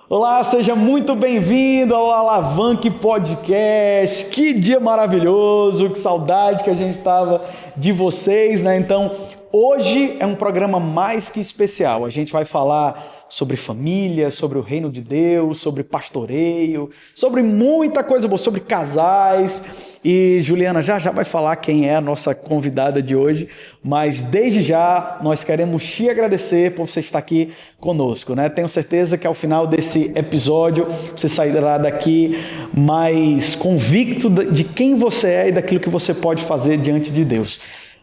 Olá, seja muito bem-vindo ao Alavanque Podcast. Que dia maravilhoso, que saudade que a gente tava de vocês, né? Então, hoje é um programa mais que especial. A gente vai falar sobre família, sobre o reino de Deus, sobre pastoreio, sobre muita coisa boa, sobre casais. E Juliana já vai falar quem é a nossa convidada de hoje, mas desde já nós queremos te agradecer por você estar aqui conosco, né? Tenho certeza que ao final desse episódio você sairá daqui mais convicto de quem você é e daquilo que você pode fazer diante de Deus.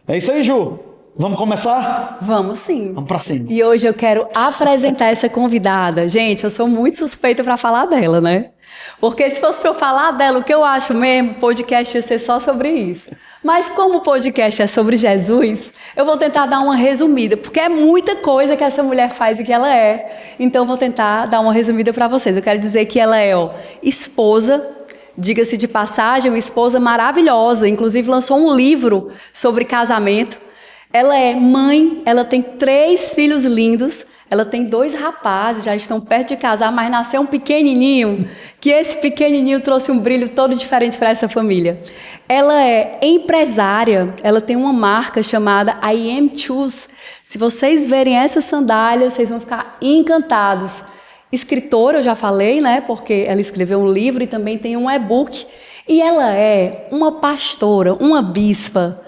É isso aí, Ju. Vamos começar? Vamos sim. Vamos pra cima. E hoje eu quero apresentar essa convidada. Gente, eu sou muito suspeita para falar dela, né? Porque se fosse para eu falar dela, o que eu acho mesmo, o podcast ia ser só sobre isso. Mas como o podcast é sobre Jesus, eu vou tentar dar uma resumida, porque é muita coisa que essa mulher faz e que ela é. Então eu vou tentar dar uma resumida para vocês. Eu quero dizer que ela é esposa, diga-se de passagem, uma esposa maravilhosa. Inclusive lançou um livro sobre casamento. Ela é mãe, ela tem 3 filhos lindos, ela tem 2 rapazes, já estão perto de casar, mas nasceu um pequenininho, que esse pequenininho trouxe um brilho todo diferente para essa família. Ela é empresária, ela tem uma marca chamada I Am Choose. Se vocês verem essa sandália, vocês vão ficar encantados. Escritora, eu já falei, né, porque ela escreveu um livro e também tem um e-book. E ela é uma pastora, uma bispa,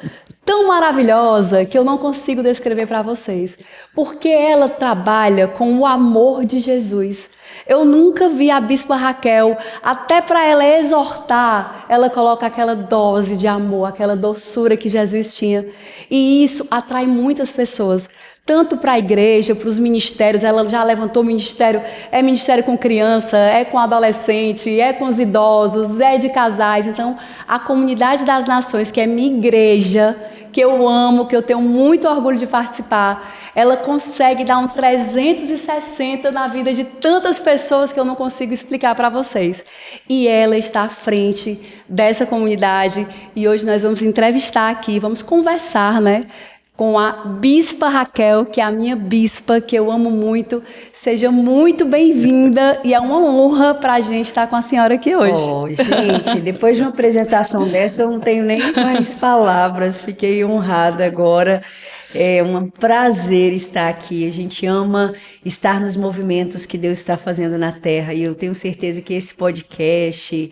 tão maravilhosa que eu não consigo descrever para vocês, porque ela trabalha com o amor de Jesus. Eu nunca vi a bispa Raquel, até para ela exortar, ela coloca aquela dose de amor, aquela doçura que Jesus tinha, e isso atrai muitas pessoas, tanto para a igreja, para os ministérios. Ela já levantou ministério, é ministério com criança, é com adolescente, é com os idosos, é de casais. Então, a Comunidade das Nações, que é minha igreja, que eu amo, que eu tenho muito orgulho de participar, ela consegue dar um 360 na vida de tantas pessoas que eu não consigo explicar para vocês. E ela está à frente dessa comunidade, e hoje nós vamos entrevistar aqui, vamos conversar, né, com a bispa Raquel, que é a minha bispa, que eu amo muito. Seja muito bem-vinda e é uma honra para a gente estar com a senhora aqui hoje. Oh, gente, depois de uma apresentação dessa, eu não tenho nem mais palavras, fiquei honrada agora. É um prazer estar aqui. A gente ama estar nos movimentos que Deus está fazendo na Terra. E eu tenho certeza que esse podcast,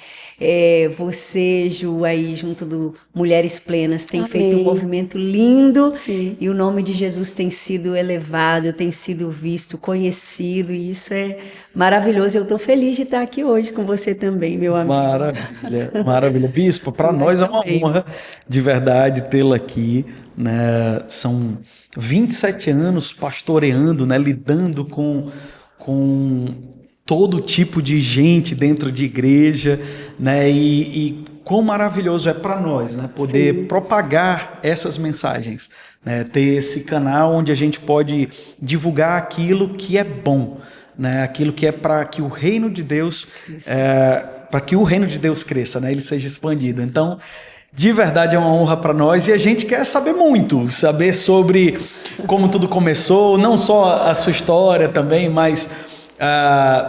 você, Ju, aí junto do Mulheres Plenas, tem feito um movimento lindo. Sim. E o nome de Jesus tem sido elevado, tem sido visto, conhecido. E isso é maravilhoso. Eu estou feliz de estar aqui hoje com você também, meu amigo. Maravilha, maravilha. Bispo, para nós é uma honra de verdade tê-la aqui, né? São 27 anos pastoreando, né? Lidando com todo tipo de gente dentro de igreja, né? E quão maravilhoso é para nós, né? Poder propagar essas mensagens, né? Ter esse canal onde a gente pode divulgar aquilo que é bom, né? Aquilo que é para que o reino de Deus, para que o reino de Deus cresça, né? Ele seja expandido. Então, de verdade é uma honra para nós e a gente quer saber muito, saber sobre como tudo começou, não só a sua história também, mas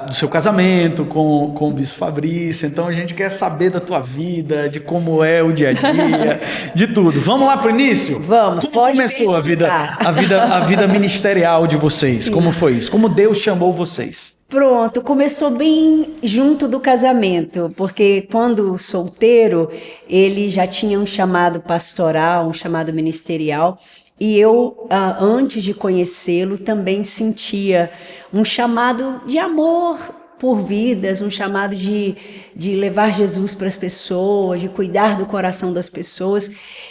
do seu casamento com o Bispo Fabrício. Então a gente quer saber da tua vida, de como é o dia a dia, de tudo. Vamos lá pro início? Vamos. Como começou a vida ministerial de vocês? Sim. Como foi isso? Como Deus chamou vocês? Pronto, começou bem junto do casamento, porque quando solteiro, ele já tinha um chamado pastoral, um chamado ministerial, e eu, antes de conhecê-lo, também sentia um chamado de amor por vidas, um chamado de levar Jesus para as pessoas, de cuidar do coração das pessoas.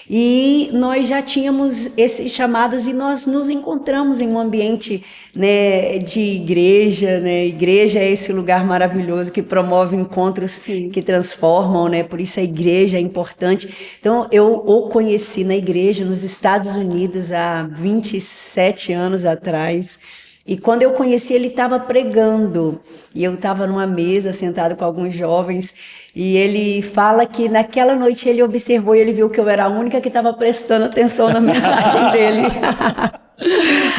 E nós já tínhamos esses chamados e nós nos encontramos em um ambiente, né, de igreja, né? Igreja é esse lugar maravilhoso que promove encontros que transformam, né? Por isso a igreja é importante. Então eu o conheci na igreja nos Estados Unidos há 27 anos atrás. E quando eu conheci, ele estava pregando, e eu estava numa mesa, sentado com alguns jovens, e ele fala que naquela noite ele observou e ele viu que eu era a única que estava prestando atenção na mensagem dele.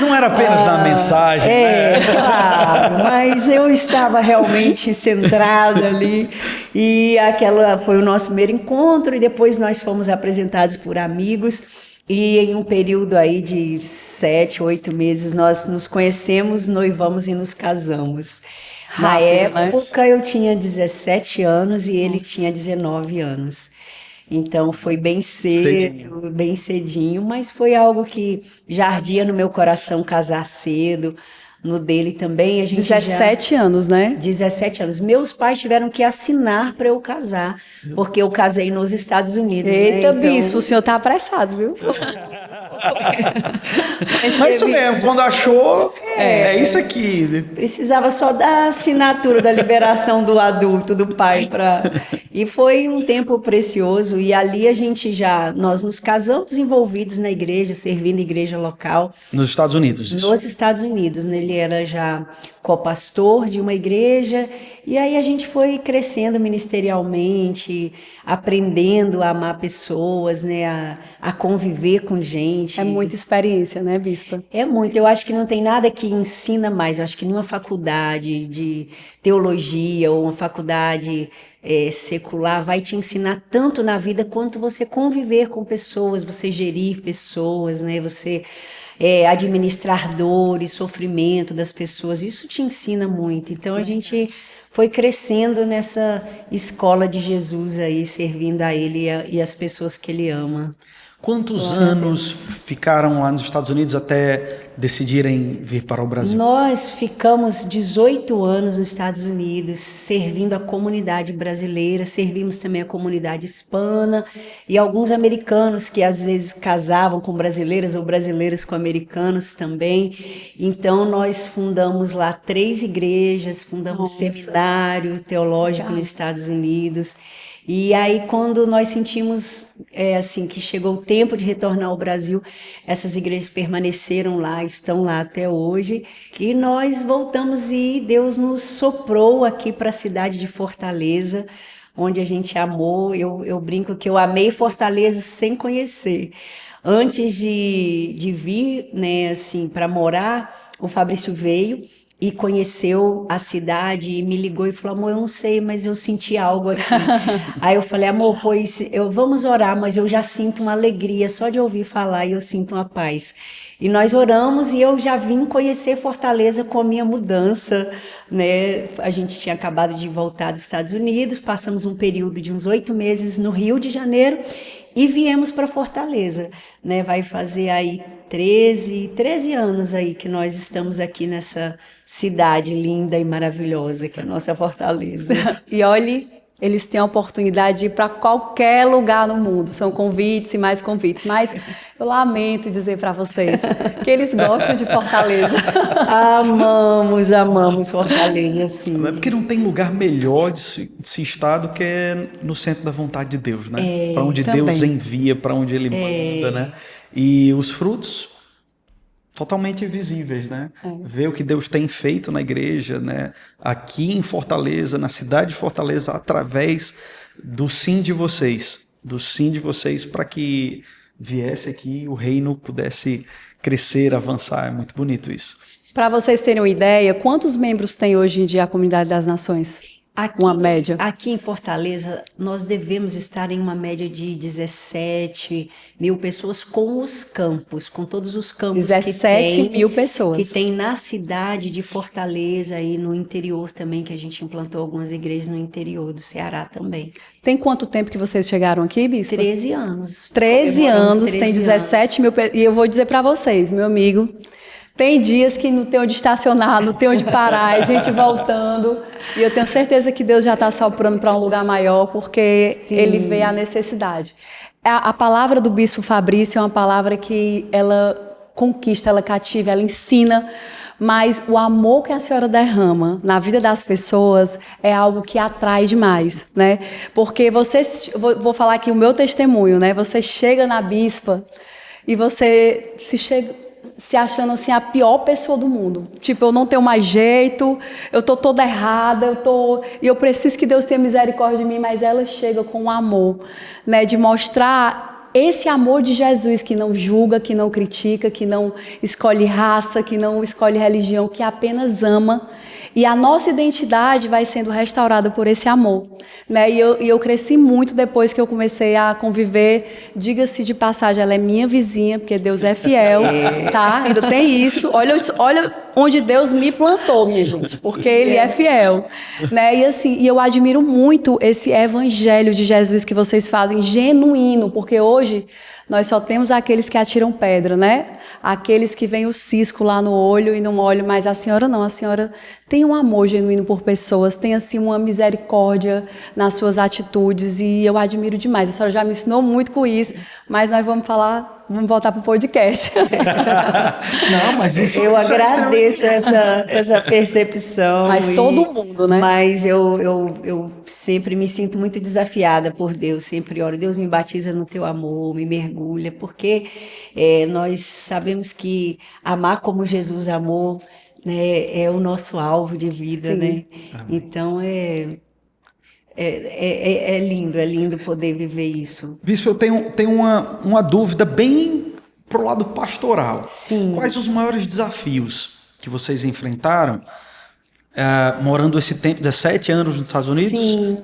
Não era apenas dar mensagem, né? Claro, mas eu estava realmente centrada ali e aquela foi o nosso primeiro encontro e depois nós fomos apresentados por amigos e em um período aí de 7, 8 meses nós nos conhecemos, noivamos e nos casamos. Na Rápido, né? época eu tinha 17 anos e ele tinha 19 anos. Então foi bem cedo, Cedinho. bem cedinho, mas foi algo que já ardia no meu coração casar cedo, no dele também. A gente 17 anos, né? 17 anos. Meus pais tiveram que assinar para eu casar, porque eu casei nos Estados Unidos. Eita, né? bispo, o senhor tá apressado, viu? Mas é isso mesmo, quando achou, é isso aqui. Precisava só da assinatura da liberação do adulto, do pai, e foi um tempo precioso. E ali nós nos casamos envolvidos na igreja, servindo a igreja local. Nos Estados Unidos, isso. Nos Estados Unidos, né? Ele era já copastor de uma igreja, e aí a gente foi crescendo ministerialmente, aprendendo a amar pessoas, né? A conviver com gente. É muita experiência, né, bispa? É muito. Eu acho que não tem nada que ensina mais. Eu acho que nenhuma faculdade de teologia ou uma faculdade secular vai te ensinar tanto na vida quanto você conviver com pessoas, você gerir pessoas, né? Você administrar dor e sofrimento das pessoas. Isso te ensina muito. Então a gente foi crescendo nessa escola de Jesus aí, servindo a Ele e as pessoas que Ele ama. Quantos anos ficaram lá nos Estados Unidos até decidirem vir para o Brasil? Nós ficamos 18 anos nos Estados Unidos, servindo a comunidade brasileira, servimos também a comunidade hispana e alguns americanos que às vezes casavam com brasileiras ou brasileiras com americanos também. Então nós fundamos lá 3 igrejas, fundamos seminário teológico nos Estados Unidos. E aí, quando nós sentimos assim que chegou o tempo de retornar ao Brasil, essas igrejas permaneceram lá, estão lá até hoje, e nós voltamos e Deus nos soprou aqui para a cidade de Fortaleza, onde a gente amou. Eu brinco que eu amei Fortaleza sem conhecer. Antes de vir, né, assim, para morar, o Fabrício veio e conheceu a cidade e me ligou e falou: amor, eu não sei, mas eu senti algo aqui. Aí eu falei: amor, pois vamos orar, mas eu já sinto uma alegria só de ouvir falar e eu sinto uma paz. E nós oramos e eu já vim conhecer Fortaleza com a minha mudança, né? A gente tinha acabado de voltar dos Estados Unidos, passamos um período de uns 8 meses no Rio de Janeiro e viemos para Fortaleza, né? Vai fazer aí 13 anos aí que nós estamos aqui nessa cidade linda e maravilhosa que é a nossa Fortaleza. E olhe, eles têm a oportunidade de ir para qualquer lugar no mundo. São convites e mais convites. Mas eu lamento dizer para vocês que eles gostam de Fortaleza. Amamos Fortaleza, sim. Porque não tem lugar melhor de se estar do que no centro da vontade de Deus, né? Para onde também. Deus envia, para onde Ele manda, né? E os frutos totalmente visíveis, né? Ver o que Deus tem feito na igreja, né? Aqui em Fortaleza, na cidade de Fortaleza, através do sim de vocês para que viesse aqui o reino pudesse crescer, avançar. É muito bonito isso. Para vocês terem uma ideia, quantos membros tem hoje em dia a Comunidade das Nações? Uma média. Aqui em Fortaleza, nós devemos estar em uma média de 17 mil pessoas com os campos, com todos os campos 17 mil pessoas. Que tem na cidade de Fortaleza e no interior também, que a gente implantou algumas igrejas no interior do Ceará também. Tem quanto tempo que vocês chegaram aqui, bispo? 13 anos. 13 Comemoramos anos, 13 tem 17 mil pessoas. E eu vou dizer para vocês, meu amigo, tem dias que não tem onde estacionar, não tem onde parar, é gente voltando. E eu tenho certeza que Deus já está soprando para um lugar maior, porque Ele vê a necessidade. A palavra do bispo Fabrício é uma palavra que ela conquista, ela cativa, ela ensina, mas o amor que a senhora derrama na vida das pessoas é algo que atrai demais, né? Porque vou falar aqui o meu testemunho, né? Você chega na bispa e você se achando assim a pior pessoa do mundo. Tipo, eu não tenho mais jeito, eu tô toda errada, e eu preciso que Deus tenha misericórdia de mim, mas ela chega com um amor, né, de mostrar esse amor de Jesus que não julga, que não critica, que não escolhe raça, que não escolhe religião, que apenas ama. E a nossa identidade vai sendo restaurada por esse amor, né? E eu cresci muito depois que eu comecei a conviver. Diga-se de passagem, ela é minha vizinha, porque Deus é fiel, tá? Ainda tem isso. Olha onde Deus me plantou, minha gente, porque Ele é fiel, né? E assim, e eu admiro muito esse evangelho de Jesus que vocês fazem, genuíno, porque hoje nós só temos aqueles que atiram pedra, né? Aqueles que veem o cisco lá no olho e não olham, mas a senhora não, a senhora tem um amor genuíno por pessoas, tem assim uma misericórdia nas suas atitudes e eu admiro demais. A senhora já me ensinou muito com isso, mas nós vamos voltar para o podcast. Não, mas isso... Eu agradeço essa percepção. Mas todo mundo, né? Mas eu sempre me sinto muito desafiada por Deus, sempre oro, Deus me batiza no teu amor, me mergulha, porque nós sabemos que amar como Jesus amou, né, é o nosso alvo de vida, sim, né? Então é lindo poder viver isso. Bispo, eu tenho uma dúvida bem pro lado pastoral. Sim. Quais os maiores desafios que vocês enfrentaram morando esse tempo, 17 anos nos Estados Unidos? Sim.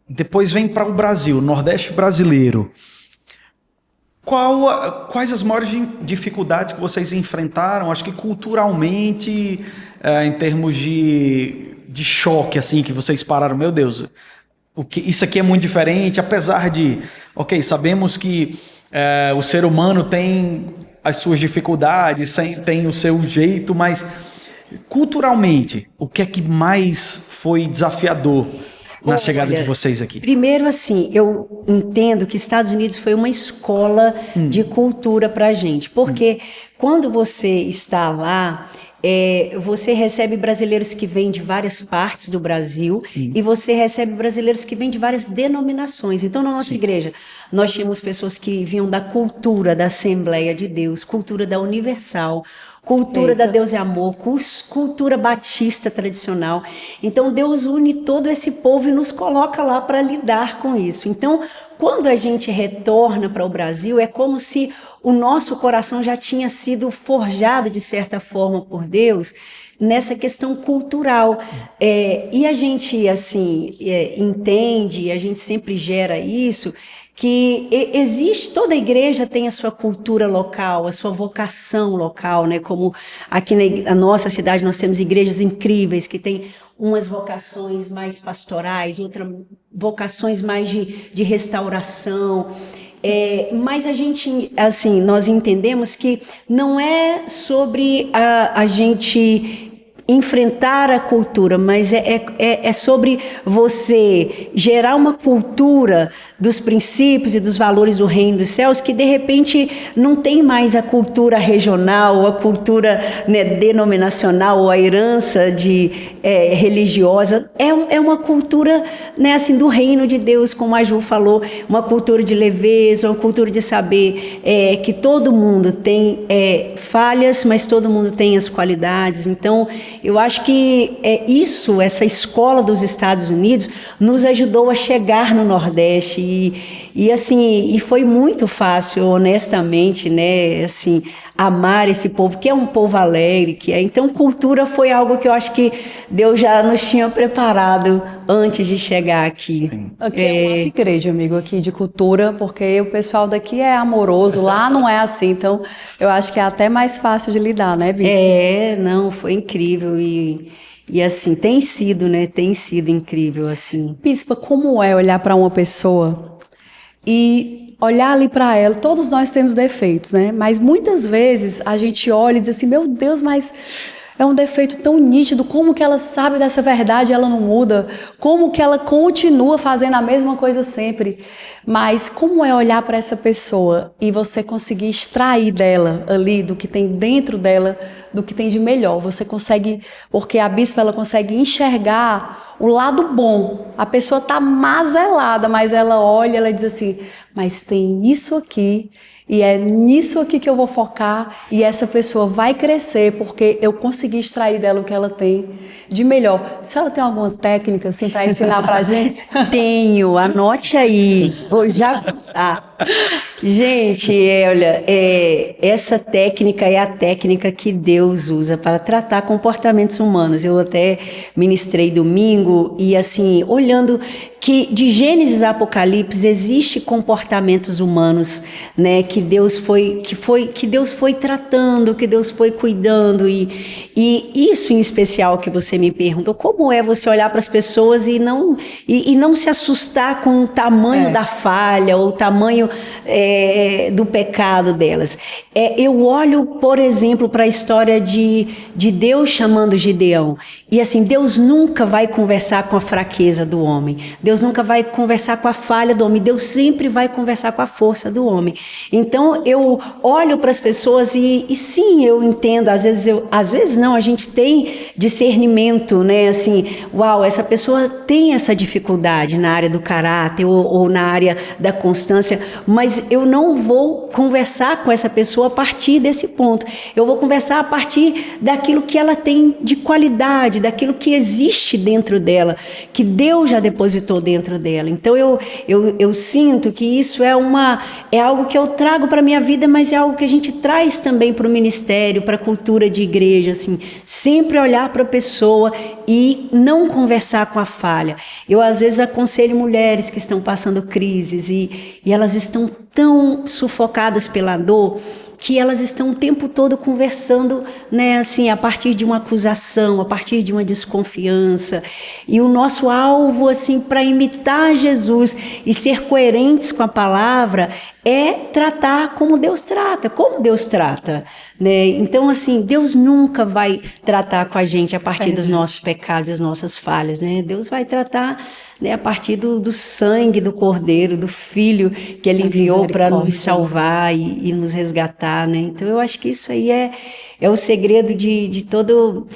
Depois vem para o Brasil, o Nordeste brasileiro. Quais as maiores dificuldades que vocês enfrentaram? Acho que culturalmente, em termos de choque, assim, que vocês pararam, meu Deus, isso aqui é muito diferente, apesar de, sabemos que o ser humano tem as suas dificuldades, tem o seu jeito, mas culturalmente, o que é que mais foi desafiador na chegada de vocês aqui? Primeiro, assim, eu entendo que Estados Unidos foi uma escola de cultura para a gente, porque quando você está lá, você recebe brasileiros que vêm de várias partes do Brasil e você recebe brasileiros que vêm de várias denominações. Então, na nossa igreja, nós tínhamos pessoas que vinham da cultura da Assembleia de Deus, cultura da Universal, cultura da Deus é Amor, cultura batista tradicional. Então, Deus une todo esse povo e nos coloca lá para lidar com isso. Então, quando a gente retorna para o Brasil, é como se o nosso coração já tinha sido forjado, de certa forma, por Deus, nessa questão cultural. E a gente, assim, entende, a gente sempre gera isso, que toda igreja tem a sua cultura local, a sua vocação local, né? Como aqui na nossa cidade nós temos igrejas incríveis que têm umas vocações mais pastorais, outras vocações mais de restauração. Mas a gente, assim, nós entendemos que não é sobre a gente enfrentar a cultura, mas é sobre você gerar uma cultura dos princípios e dos valores do reino dos céus que, de repente, não tem mais a cultura regional, a cultura, né, denominacional, ou a herança religiosa. É uma cultura, né, assim, do reino de Deus, como a Ju falou, uma cultura de leveza, uma cultura de saber que todo mundo tem falhas, mas todo mundo tem as qualidades. Então, eu acho que essa escola dos Estados Unidos nos ajudou a chegar no Nordeste e foi muito fácil, honestamente, né, assim, amar esse povo, que é um povo alegre, então cultura foi algo que eu acho que Deus já nos tinha preparado antes de chegar aqui. Aqui é um upgrade, amigo, aqui de cultura, porque o pessoal daqui é amoroso, lá não é assim, então eu acho que é até mais fácil de lidar, né, Bispo? Não, foi incrível e assim, tem sido incrível, assim. Bispa, como é olhar para uma pessoa e olhar ali para ela? Todos nós temos defeitos, né? Mas muitas vezes a gente olha e diz assim, meu Deus, mas é um defeito tão nítido, como que ela sabe dessa verdade e ela não muda? Como que ela continua fazendo a mesma coisa sempre? Mas como é olhar para essa pessoa e você conseguir extrair dela ali, do que tem dentro dela, do que tem de melhor? Você consegue, porque a bispa ela consegue enxergar o lado bom. A pessoa está mazelada, mas ela olha, ela diz assim, mas tem isso aqui, e é nisso aqui que eu vou focar, e essa pessoa vai crescer, porque eu consegui extrair dela o que ela tem de melhor. A senhora tem alguma técnica assim para ensinar para a gente? Tenho, anote aí, vou já Gente, olha, essa técnica é a técnica que Deus usa para tratar comportamentos humanos. Eu até ministrei domingo e assim, olhando que de Gênesis a Apocalipse existe comportamentos humanos, né, que Deus foi tratando, que Deus foi cuidando e isso em especial que você me perguntou, como é você olhar para as pessoas e não se assustar com o tamanho da falha ou o tamanho do pecado delas. Eu olho, por exemplo, para a história de Deus chamando Gideão e assim, Deus nunca vai conversar com a fraqueza do homem. Deus nunca vai conversar com a falha do homem. Deus sempre vai conversar com a força do homem. Então, eu olho para as pessoas e sim, eu entendo. Às vezes não, a gente tem discernimento, né? Assim, uau, essa pessoa tem essa dificuldade na área do caráter ou na área da constância, mas eu não vou conversar com essa pessoa a partir desse ponto. Eu vou conversar a partir daquilo que ela tem de qualidade, daquilo que existe dentro dela, que Deus já depositou dentro dela. Então eu sinto que isso é algo que eu trago para a minha vida, mas é algo que a gente traz também para o ministério, para a cultura de igreja, assim, sempre olhar para a pessoa e não conversar com a falha. Eu às vezes aconselho mulheres que estão passando crises e elas estão tão sufocadas pela dor que elas estão o tempo todo conversando, né, assim, a partir de uma acusação, a partir de uma desconfiança. E o nosso alvo, assim, para imitar Jesus e ser coerentes com a palavra é tratar como Deus trata, né? Então, assim, Deus nunca vai tratar com a gente a partir dos nossos pecados, das nossas falhas, né? Deus vai tratar, né, a partir do sangue do Cordeiro, do Filho que Ele enviou para nos salvar e nos resgatar, né? Então, eu acho que isso aí é o segredo de todo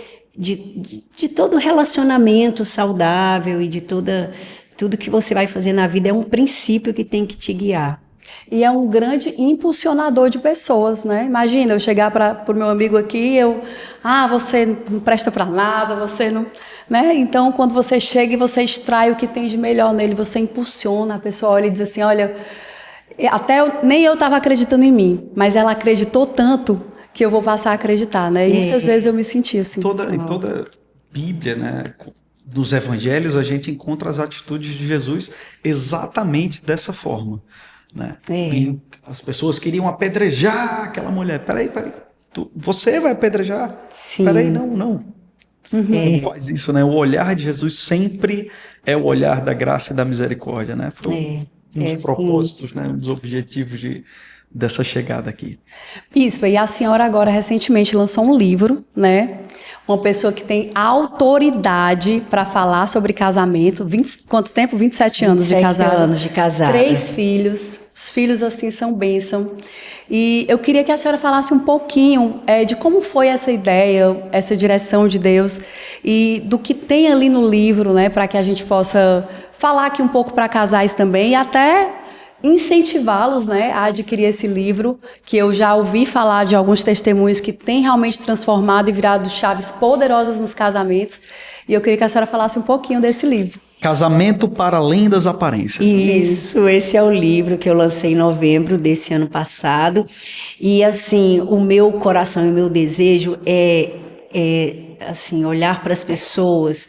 relacionamento saudável e de tudo que você vai fazer na vida é um princípio que tem que te guiar. E é um grande impulsionador de pessoas, né? Imagina eu chegar para o meu amigo aqui, você não presta para nada, você não, né? Então, quando você chega e você extrai o que tem de melhor nele, você impulsiona, a pessoa olha e diz assim, olha, nem eu estava acreditando em mim, mas ela acreditou tanto que eu vou passar a acreditar, né? E muitas vezes eu me senti assim. Em toda Bíblia, né? Nos evangelhos a gente encontra as atitudes de Jesus exatamente dessa forma. Né? As pessoas queriam apedrejar aquela mulher. Peraí, você vai apedrejar? Sim. Peraí, não. Não faz isso, né? O olhar de Jesus sempre é o olhar da graça e da misericórdia, né? Foi um dos propósitos, né? Um dos objetivos dessa chegada aqui. Bispa, e a senhora agora recentemente lançou um livro, né? Uma pessoa que tem autoridade para falar sobre casamento. Quanto tempo? 27 anos de casada. 27 anos de casada. 3 filhos. Os filhos, assim, são bênção. E eu queria que a senhora falasse um pouquinho de como foi essa ideia, essa direção de Deus e do que tem ali no livro, né? Para que a gente possa falar aqui um pouco para casais também e até incentivá-los, né, a adquirir esse livro, que eu já ouvi falar de alguns testemunhos que tem realmente transformado e virado chaves poderosas nos casamentos. E eu queria que a senhora falasse um pouquinho desse livro. Casamento para além das aparências. Isso, esse é o livro que eu lancei em novembro desse ano passado. E assim, o meu coração e o meu desejo é assim, olhar para as pessoas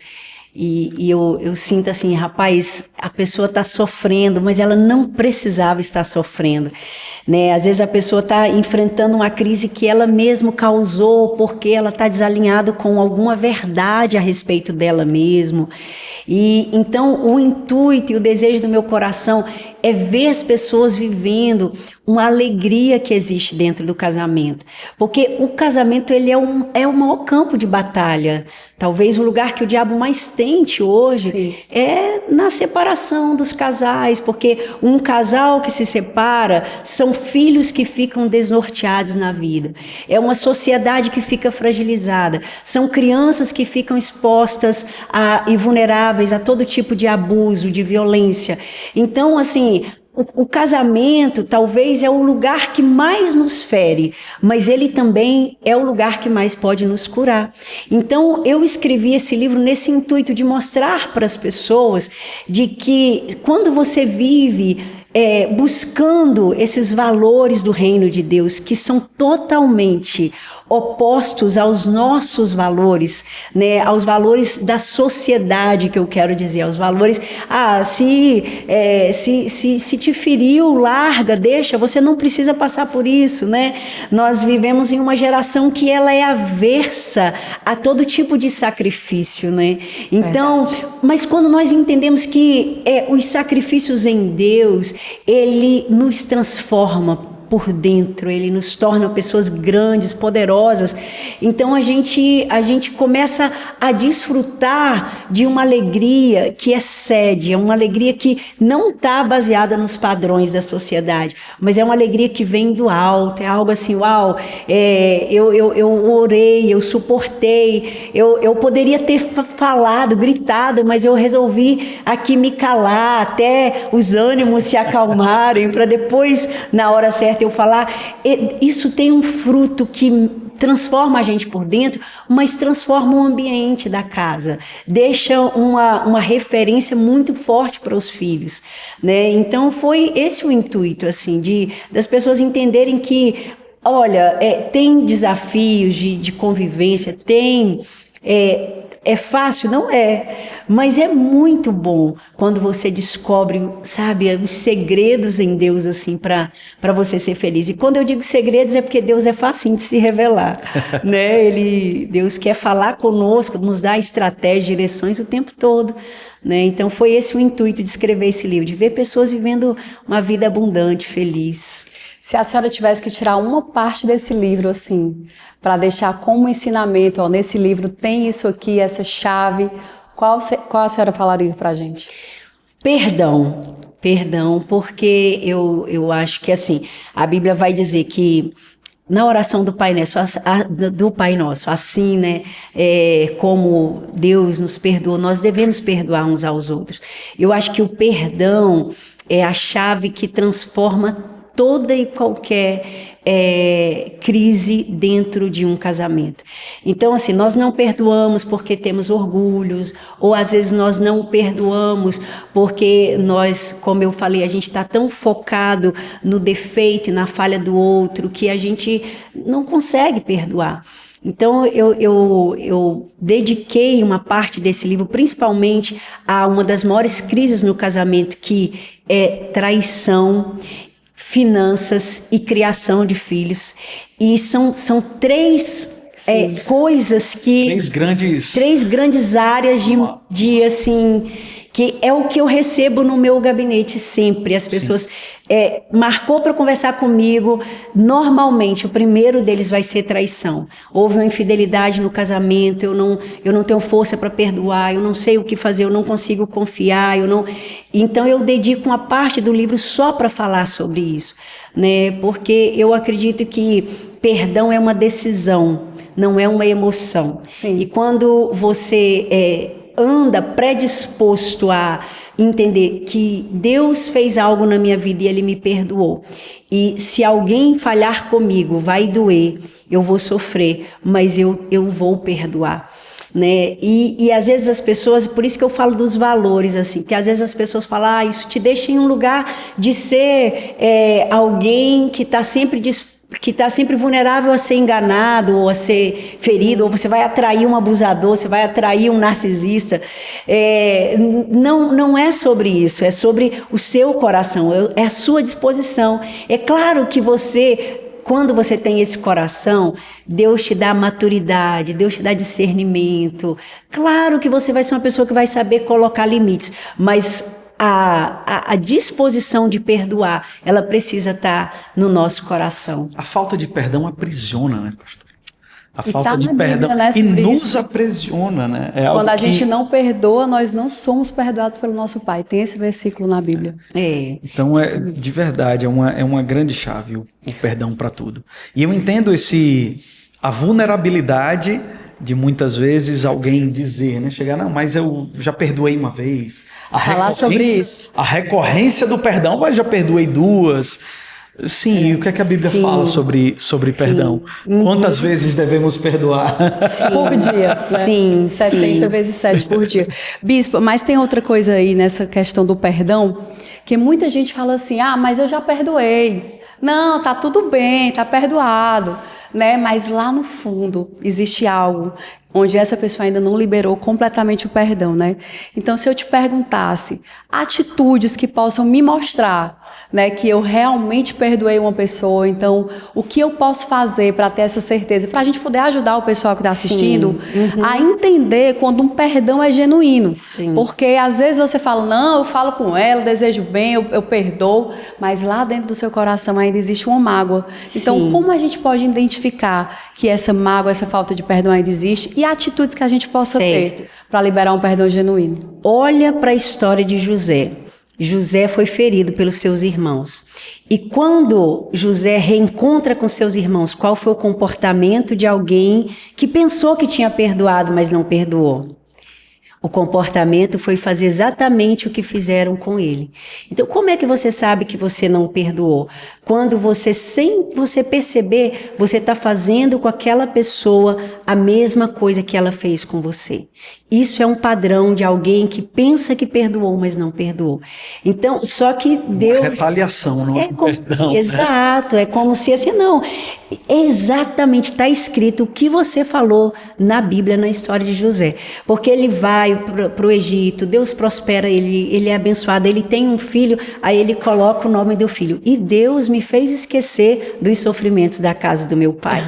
e eu sinto assim, rapaz, a pessoa está sofrendo, mas ela não precisava estar sofrendo, né? Às vezes a pessoa está enfrentando uma crise que ela mesma causou porque ela está desalinhada com alguma verdade a respeito dela mesma. E então o intuito e o desejo do meu coração é ver as pessoas vivendo uma alegria que existe dentro do casamento. Porque o casamento ele é o maior campo de batalha. Talvez o lugar que o diabo mais tente hoje Sim. é na separação dos casais, porque um casal que se separa são filhos que ficam desnorteados na vida. É uma sociedade que fica fragilizada. São crianças que ficam expostas e vulneráveis a todo tipo de abuso, de violência. Então, assim, o casamento talvez é o lugar que mais nos fere, mas ele também é o lugar que mais pode nos curar. Então eu escrevi esse livro nesse intuito de mostrar para as pessoas de que quando você vive buscando esses valores do reino de Deus, que são totalmente opostos aos nossos valores, né, aos valores da sociedade, que eu quero dizer, aos valores, se te feriu, larga, deixa, você não precisa passar por isso, né? Nós vivemos em uma geração que ela é aversa a todo tipo de sacrifício, né? Então, mas quando nós entendemos que os sacrifícios em Deus, ele nos transforma por dentro, ele nos torna pessoas grandes, poderosas. Então a gente começa a desfrutar de uma alegria que excede, é uma alegria que não está baseada nos padrões da sociedade, mas é uma alegria que vem do alto, é algo assim, uau, eu orei, eu suportei, eu poderia ter falado, gritado, mas eu resolvi aqui me calar até os ânimos se acalmarem, para depois, na hora certa, eu falar. Isso tem um fruto que transforma a gente por dentro, mas transforma o ambiente da casa, deixa uma referência muito forte para os filhos, né? Então foi esse o intuito, assim, das pessoas entenderem que, olha, tem desafios de convivência, tem... É fácil? Não é, mas é muito bom quando você descobre, sabe, os segredos em Deus, assim, para você ser feliz. E quando eu digo segredos é porque Deus é facinho de se revelar, né? Deus quer falar conosco, nos dar estratégias, direções o tempo todo, né? Então foi esse o intuito de escrever esse livro, de ver pessoas vivendo uma vida abundante, feliz. Se a senhora tivesse que tirar uma parte desse livro, assim, para deixar como ensinamento, ó, nesse livro tem isso aqui, essa chave, qual a senhora falaria para a gente? Perdão, porque eu acho que, assim, a Bíblia vai dizer que na oração do Pai Nosso, assim, né, como Deus nos perdoa, nós devemos perdoar uns aos outros. Eu acho que o perdão é a chave que transforma toda e qualquer crise dentro de um casamento. Então, assim, nós não perdoamos porque temos orgulhos, ou às vezes nós não perdoamos porque nós, como eu falei, a gente está tão focado no defeito e na falha do outro que a gente não consegue perdoar. Então, eu dediquei uma parte desse livro principalmente a uma das maiores crises no casamento, que é traição, finanças e criação de filhos. E são três coisas que... Três grandes áreas de assim... que é o que eu recebo no meu gabinete sempre. As pessoas marcou para conversar comigo, normalmente o primeiro deles vai ser traição. Houve uma infidelidade no casamento, eu não tenho força para perdoar, eu não sei o que fazer, eu não consigo confiar, Então eu dedico uma parte do livro só para falar sobre isso, né? Porque eu acredito que perdão é uma decisão, não é uma emoção. Sim. E quando você anda predisposto a entender que Deus fez algo na minha vida e Ele me perdoou, e se alguém falhar comigo, vai doer, eu vou sofrer, mas eu vou perdoar, né? E às vezes as pessoas, por isso que eu falo dos valores, assim, que às vezes as pessoas falam, isso te deixa em um lugar de ser alguém que está sempre vulnerável a ser enganado, ou a ser ferido, ou você vai atrair um abusador, você vai atrair um narcisista. Não é sobre isso, é sobre o seu coração, é a sua disposição. É claro que quando você tem esse coração, Deus te dá maturidade, Deus te dá discernimento. Claro que você vai ser uma pessoa que vai saber colocar limites, mas a disposição de perdoar, ela precisa estar no nosso coração. A falta de perdão aprisiona, né, pastor? A falta de Bíblia, perdão né, e nos isso. aprisiona, né? Quando a gente não perdoa, nós não somos perdoados pelo nosso Pai. Tem esse versículo na Bíblia. Então, de verdade, é uma grande chave o perdão para tudo. E eu entendo a vulnerabilidade de muitas vezes alguém dizer, né? Chegar, não, mas eu já perdoei uma vez. Falar sobre isso. A recorrência do perdão, mas já perdoei duas. Sim, e o que é que a Bíblia fala sobre perdão? Quantas vezes devemos perdoar? Por dia, né? Sim, 70 vezes 7 por dia. Bispo, mas tem outra coisa aí nessa questão do perdão, que muita gente fala assim, mas eu já perdoei. Não, tá tudo bem, tá perdoado, né? Mas lá no fundo existe algo onde essa pessoa ainda não liberou completamente o perdão, né? Então, se eu te perguntasse atitudes que possam me mostrar, né, que eu realmente perdoei uma pessoa, então, o que eu posso fazer para ter essa certeza, para a gente poder ajudar o pessoal que está assistindo a entender quando um perdão é genuíno. Sim. Porque às vezes você fala, não, eu falo com ela, eu desejo bem, eu perdoo, mas lá dentro do seu coração ainda existe uma mágoa. Então, Sim. como a gente pode identificar que essa mágoa, essa falta de perdão ainda existe e atitudes que a gente possa ter para liberar um perdão genuíno? Olha para a história de José. José foi ferido pelos seus irmãos. E quando José reencontra com seus irmãos, qual foi o comportamento de alguém que pensou que tinha perdoado, mas não perdoou? O comportamento foi fazer exatamente o que fizeram com ele. Então, como é que você sabe que você não perdoou? Quando você, sem você perceber, você está fazendo com aquela pessoa a mesma coisa que ela fez com você. Isso é um padrão de alguém que pensa que perdoou, mas não perdoou. Então, só que Deus... Uma retaliação, não é perdão. Exato, é como se assim, não, exatamente, está escrito o que você falou na Bíblia, na história de José. Porque ele vai para o Egito, Deus prospera ele, ele é abençoado, ele tem um filho, aí ele coloca o nome do filho. E Deus me fez esquecer dos sofrimentos da casa do meu pai.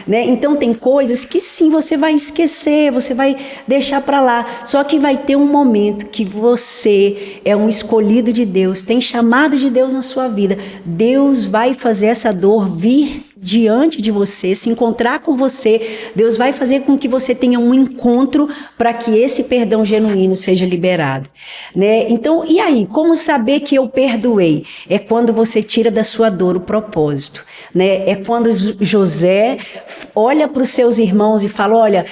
Né? Então tem coisas que sim, você vai esquecer, você vai deixar para lá. Só que vai ter um momento que você é um escolhido de Deus, tem chamado de Deus na sua vida. Deus vai fazer essa dor vir diante de você, se encontrar com você. Deus vai fazer com que você tenha um encontro para que esse perdão genuíno seja liberado, né? Então, e aí, como saber que eu perdoei? É quando você tira da sua dor o propósito, né? É quando José olha para os seus irmãos e fala, olha,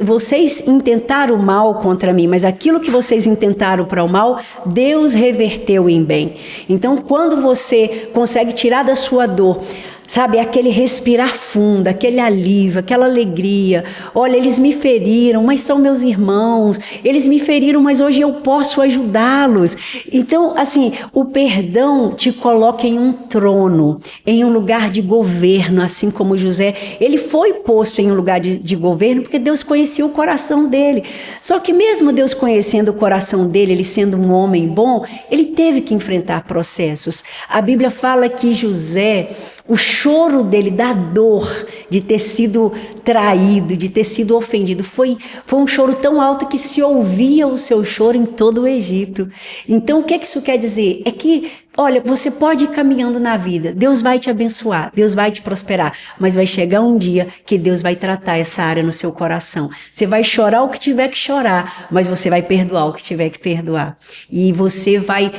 vocês intentaram o mal contra mim, mas aquilo que vocês intentaram para o mal, Deus reverteu em bem. Então, quando você consegue tirar da sua dor, sabe, aquele respirar fundo, aquele alívio, aquela alegria. Olha, eles me feriram, mas são meus irmãos. Eles me feriram, mas hoje eu posso ajudá-los. Então, assim, o perdão te coloca em um trono, em um lugar de governo, assim como José. Ele foi posto em um lugar de governo porque Deus conhecia o coração dele. Só que mesmo Deus conhecendo o coração dele, ele sendo um homem bom, ele teve que enfrentar processos. A Bíblia fala que José, o choro dele, da dor de ter sido traído, de ter sido ofendido, foi um choro tão alto que se ouvia o seu choro em todo o Egito. Então, o que isso quer dizer? É que, olha, você pode ir caminhando na vida, Deus vai te abençoar, Deus vai te prosperar, mas vai chegar um dia que Deus vai tratar essa área no seu coração. Você vai chorar o que tiver que chorar, mas você vai perdoar o que tiver que perdoar. E você vai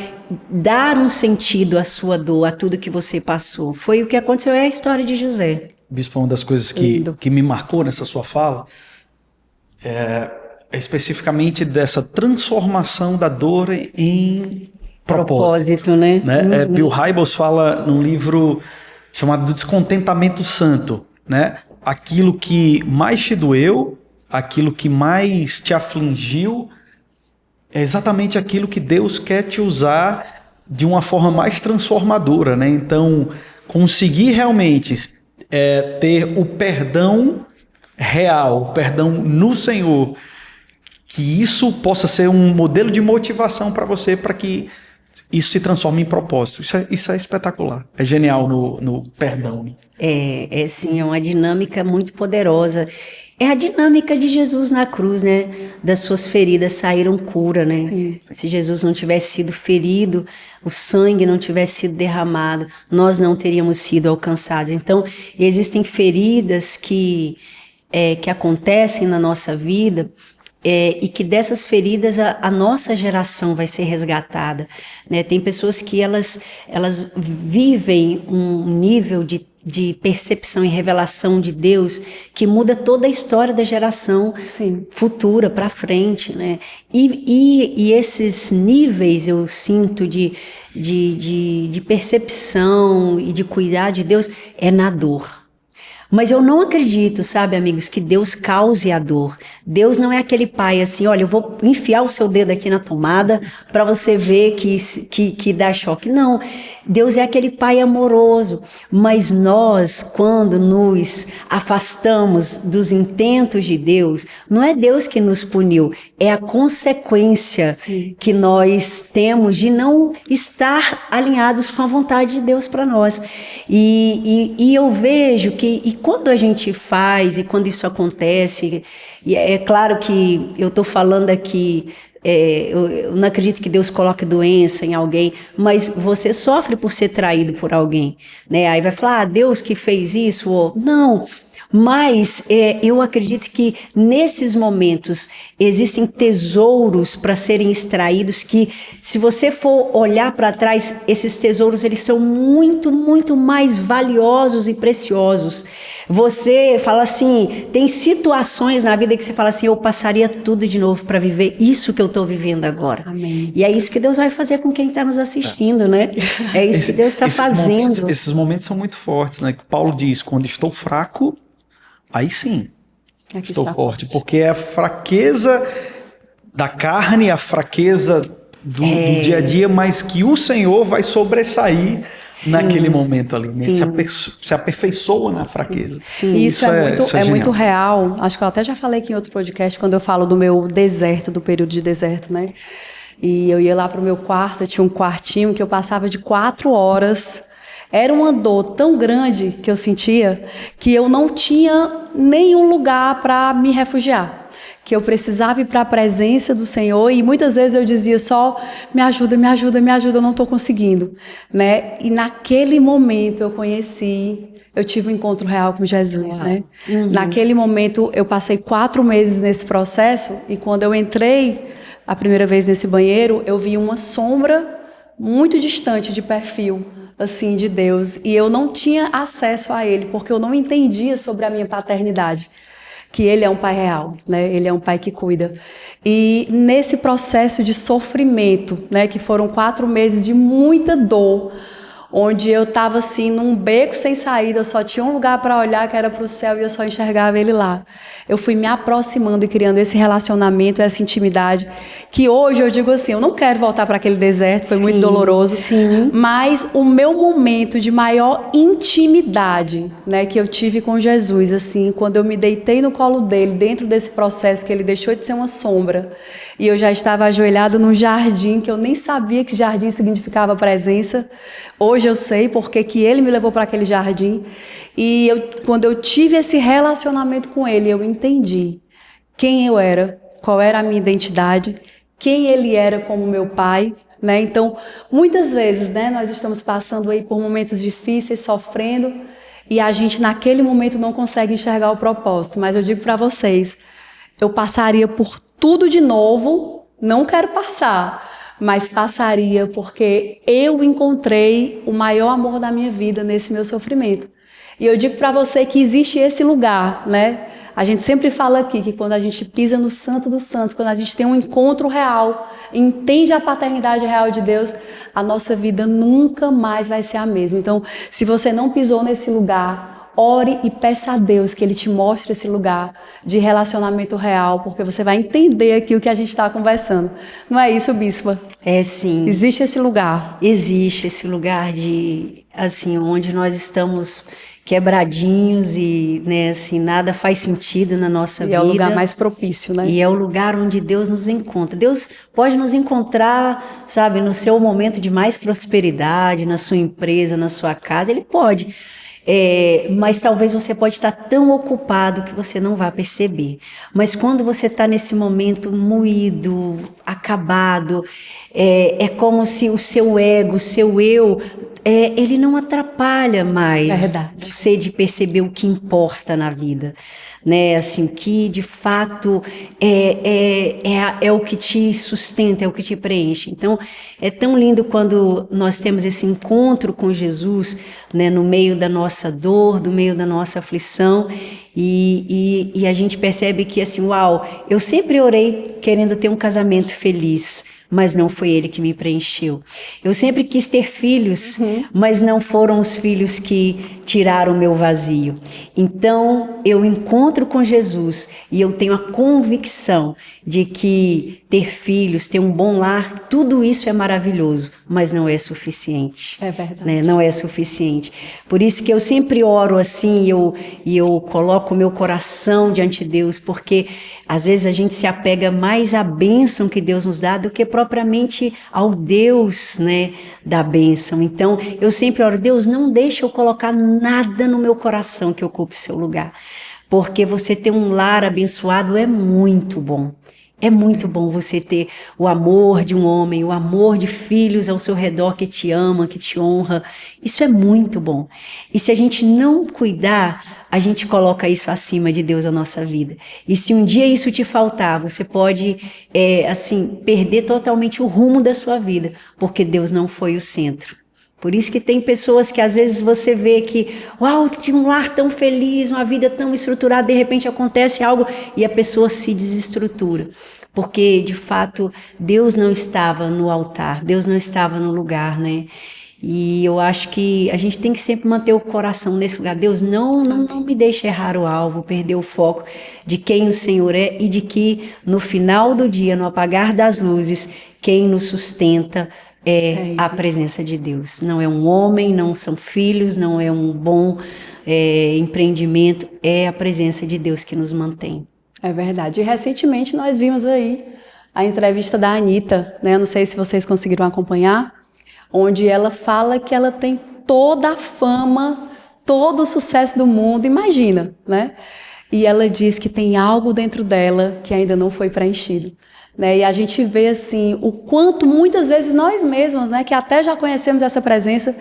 dar um sentido à sua dor, a tudo que você passou. Foi o que aconteceu, é a história de José. Bispo, uma das coisas que me marcou nessa sua fala é especificamente dessa transformação da dor em propósito, né? Bill Hybels fala num livro chamado Descontentamento Santo, né? Aquilo que mais te doeu, aquilo que mais te afligiu, é exatamente aquilo que Deus quer te usar de uma forma mais transformadora, né? Então, conseguir realmente ter o perdão real, o perdão no Senhor, que isso possa ser um modelo de motivação para você, para que isso se transforme em propósito. Isso é espetacular, é genial no perdão. Sim, é uma dinâmica muito poderosa. É a dinâmica de Jesus na cruz, né? Das suas feridas saíram cura, né? Sim. Se Jesus não tivesse sido ferido, o sangue não tivesse sido derramado, nós não teríamos sido alcançados. Então, existem feridas que acontecem na nossa vida, e que dessas feridas a nossa geração vai ser resgatada, né? Tem pessoas que elas vivem um nível de de percepção e revelação de Deus que muda toda a história da geração futura para frente, né? E esses níveis eu sinto de percepção e de cuidar de Deus é na dor. Mas eu não acredito, sabe, amigos, que Deus cause a dor. Deus não é aquele pai assim, olha, eu vou enfiar o seu dedo aqui na tomada para você ver que dá choque. Não, Deus é aquele pai amoroso. Mas nós, quando nos afastamos dos intentos de Deus, não é Deus que nos puniu, é a consequência que nós temos de não estar alinhados com a vontade de Deus para nós. E eu vejo que quando a gente faz e quando isso acontece, e é claro que eu estou falando aqui, eu não acredito que Deus coloque doença em alguém, mas você sofre por ser traído por alguém, né? Aí vai falar, Deus que fez isso, ou não. Mas eu acredito que nesses momentos existem tesouros para serem extraídos que, se você for olhar para trás, esses tesouros eles são muito, muito mais valiosos e preciosos. Você fala assim, tem situações na vida que você fala assim, eu passaria tudo de novo para viver isso que eu estou vivendo agora. Amém. E é isso que Deus vai fazer com quem está nos assistindo, né? É isso que Deus está fazendo. Esses momentos são muito fortes, né? Que Paulo diz, quando estou fraco, aí sim, Aqui estou está forte, porque é a fraqueza da carne, a fraqueza do dia a dia, mas que o Senhor vai sobressair naquele momento ali, né? Se aperfeiçoa na fraqueza. E isso é muito real. Acho que eu até já falei aqui em outro podcast, quando eu falo do meu deserto, do período de deserto, né? E eu ia lá pro meu quarto, eu tinha um quartinho que eu passava de 4 horas. Era uma dor tão grande que eu sentia que eu não tinha nenhum lugar para me refugiar. Que eu precisava ir para a presença do Senhor e muitas vezes eu dizia só, me ajuda, me ajuda, me ajuda, eu não estou conseguindo, né? E naquele momento eu tive um encontro real com Jesus, né? Naquele momento eu passei 4 meses nesse processo e quando eu entrei a primeira vez nesse banheiro, eu vi uma sombra muito distante de perfil, assim, de Deus, e eu não tinha acesso a Ele, porque eu não entendia sobre a minha paternidade, que Ele é um pai real, né? Ele é um pai que cuida. E nesse processo de sofrimento, né, que foram 4 meses de muita dor, onde eu estava assim num beco sem saída, eu só tinha um lugar para olhar que era para o céu e eu só enxergava Ele lá. Eu fui me aproximando e criando esse relacionamento, essa intimidade, que hoje eu digo assim, eu não quero voltar para aquele deserto, foi muito doloroso, mas o meu momento de maior intimidade, né, que eu tive com Jesus, assim, quando eu me deitei no colo dele, dentro desse processo que ele deixou de ser uma sombra, e eu já estava ajoelhada num jardim, que eu nem sabia que jardim significava presença. Hoje eu sei porque que ele me levou para aquele jardim. E quando eu tive esse relacionamento com ele, eu entendi quem eu era, qual era a minha identidade, quem ele era como meu pai, né? Então, muitas vezes, né, nós estamos passando aí por momentos difíceis, sofrendo, e a gente naquele momento não consegue enxergar o propósito. Mas eu digo para vocês, eu passaria por tudo de novo, não quero passar, mas passaria porque eu encontrei o maior amor da minha vida nesse meu sofrimento. E eu digo para você que existe esse lugar, né? A gente sempre fala aqui que quando a gente pisa no Santo dos Santos, quando a gente tem um encontro real, entende a paternidade real de Deus, a nossa vida nunca mais vai ser a mesma. Então, se você não pisou nesse lugar, ore e peça a Deus que Ele te mostre esse lugar de relacionamento real, porque você vai entender aqui o que a gente está conversando. Não é isso, Bispa? É sim. Existe esse lugar. Existe esse lugar de, assim, onde nós estamos quebradinhos e, né, assim, nada faz sentido na nossa vida. E é o lugar mais propício, né? E é o lugar onde Deus nos encontra. Deus pode nos encontrar, sabe, no seu momento de mais prosperidade, na sua empresa, na sua casa, Ele pode. Mas talvez você pode estar tão ocupado que você não vá perceber. Mas quando você está nesse momento moído, acabado, é como se o seu ego, o seu eu, ele não atrapalha atrapalha mais Verdade. você de perceber o que importa na vida, né? Assim, que de fato é o que te sustenta, é o que te preenche. Então, é tão lindo quando nós temos esse encontro com Jesus, né? No meio da nossa dor, no meio da nossa aflição, e a gente percebe que assim, uau, eu sempre orei querendo ter um casamento feliz, mas não foi ele que me preencheu. Eu sempre quis ter filhos, mas não foram os filhos que tiraram o meu vazio. Então, eu encontro com Jesus e eu tenho a convicção de que ter filhos, ter um bom lar, tudo isso é maravilhoso, mas não é suficiente. É verdade. Né? Não é suficiente. Por isso que eu sempre oro assim, e eu coloco o meu coração diante de Deus, porque às vezes a gente se apega mais à bênção que Deus nos dá do que propriamente ao Deus, né, da bênção. Então, eu sempre oro, Deus, não deixa eu colocar nada no meu coração que ocupe o seu lugar, porque você ter um lar abençoado é muito bom. É muito bom você ter o amor de um homem, o amor de filhos ao seu redor que te ama, que te honra. Isso é muito bom. E se a gente não cuidar, a gente coloca isso acima de Deus na nossa vida. E se um dia isso te faltar, você pode, perder totalmente o rumo da sua vida, porque Deus não foi o centro. Por isso que tem pessoas que às vezes você vê que, uau, tinha um lar tão feliz, uma vida tão estruturada, de repente acontece algo e a pessoa se desestrutura. Porque, de fato, Deus não estava no altar, Deus não estava no lugar, né? E eu acho que a gente tem que sempre manter o coração nesse lugar. Deus, não me deixe errar o alvo, perder o foco de quem o Senhor é e de que no final do dia, no apagar das luzes, quem nos sustenta é a presença de Deus. Não é um homem, não são filhos, não é um bom empreendimento, é a presença de Deus que nos mantém. É verdade. E recentemente nós vimos aí a entrevista da Anitta, né? Eu não sei se vocês conseguiram acompanhar, onde ela fala que ela tem toda a fama, todo o sucesso do mundo, imagina, né? E ela diz que tem algo dentro dela que ainda não foi preenchido. Né? E a gente vê assim o quanto muitas vezes nós mesmos, né, que até já conhecemos essa presença,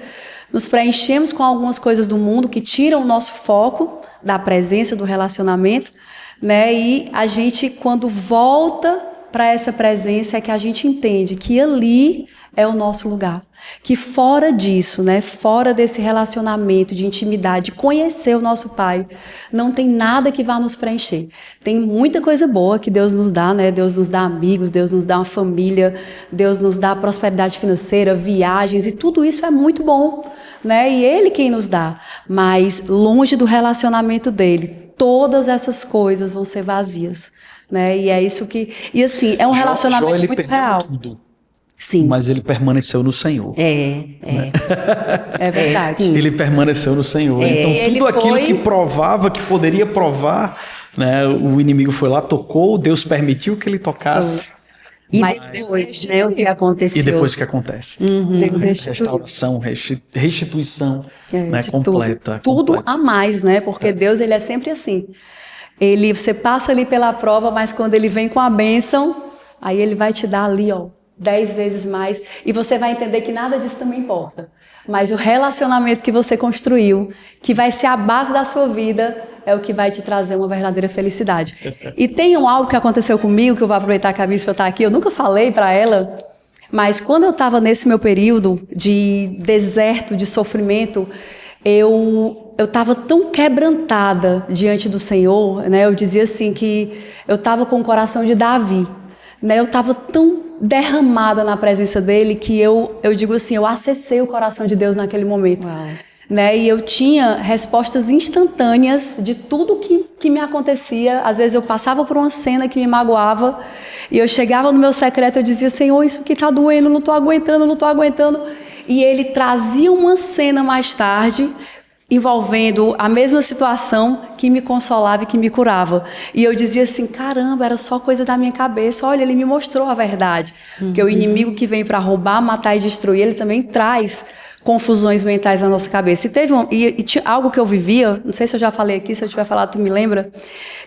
nos preenchemos com algumas coisas do mundo que tiram o nosso foco da presença, do relacionamento, né? E a gente, quando volta para essa presença, é que a gente entende que ali é o nosso lugar. Que fora disso, né, fora desse relacionamento de intimidade, de conhecer o nosso Pai, não tem nada que vá nos preencher. Tem muita coisa boa que Deus nos dá, né? Deus nos dá amigos, Deus nos dá uma família, Deus nos dá prosperidade financeira, viagens, e tudo isso é muito bom, né? E Ele quem nos dá. Mas longe do relacionamento dele, todas essas coisas vão ser vazias, né? E é isso que... E assim, é um relacionamento Jó, muito real. Tudo. Sim. Mas ele permaneceu no Senhor. É verdade. Sim. Ele permaneceu no Senhor. Então, Ele tudo aquilo foi- que provava, que poderia provar, né, o inimigo foi lá, tocou, Deus permitiu que ele tocasse. E Mas depois, né, o que aconteceu? E depois o que acontece? Deus restituiu. Restauração, restituição, né, de completa. tudo completa. a mais, né? Porque Deus, ele é sempre assim. Você passa ali pela prova, mas quando ele vem com a bênção, aí ele vai te dar ali, ó, 10 vezes mais, e você vai entender que nada disso também importa. Mas o relacionamento que você construiu, que vai ser a base da sua vida, é o que vai te trazer uma verdadeira felicidade. E tem algo que aconteceu comigo, que eu vou aproveitar que a Bispa está aqui, eu nunca falei para ela, mas quando eu estava nesse meu período de deserto, de sofrimento, eu estava tão quebrantada diante do Senhor, né? Eu dizia assim que eu estava com o coração de Davi, né? Eu estava tão derramada na presença dele que eu digo assim, eu acessei o coração de Deus naquele momento. Uau. Né? E eu tinha respostas instantâneas de tudo que me acontecia. Às vezes eu passava por uma cena que me magoava e eu chegava no meu secreto e eu dizia, Senhor, isso aqui está doendo, não estou aguentando. E ele trazia uma cena mais tarde envolvendo a mesma situação que me consolava e que me curava. E eu dizia assim, caramba, era só coisa da minha cabeça. Olha, ele me mostrou a verdade. Porque o inimigo que vem para roubar, matar e destruir, ele também traz confusões mentais na nossa cabeça. E tinha algo que eu vivia, não sei se eu já falei aqui, se eu tiver falado, tu me lembra?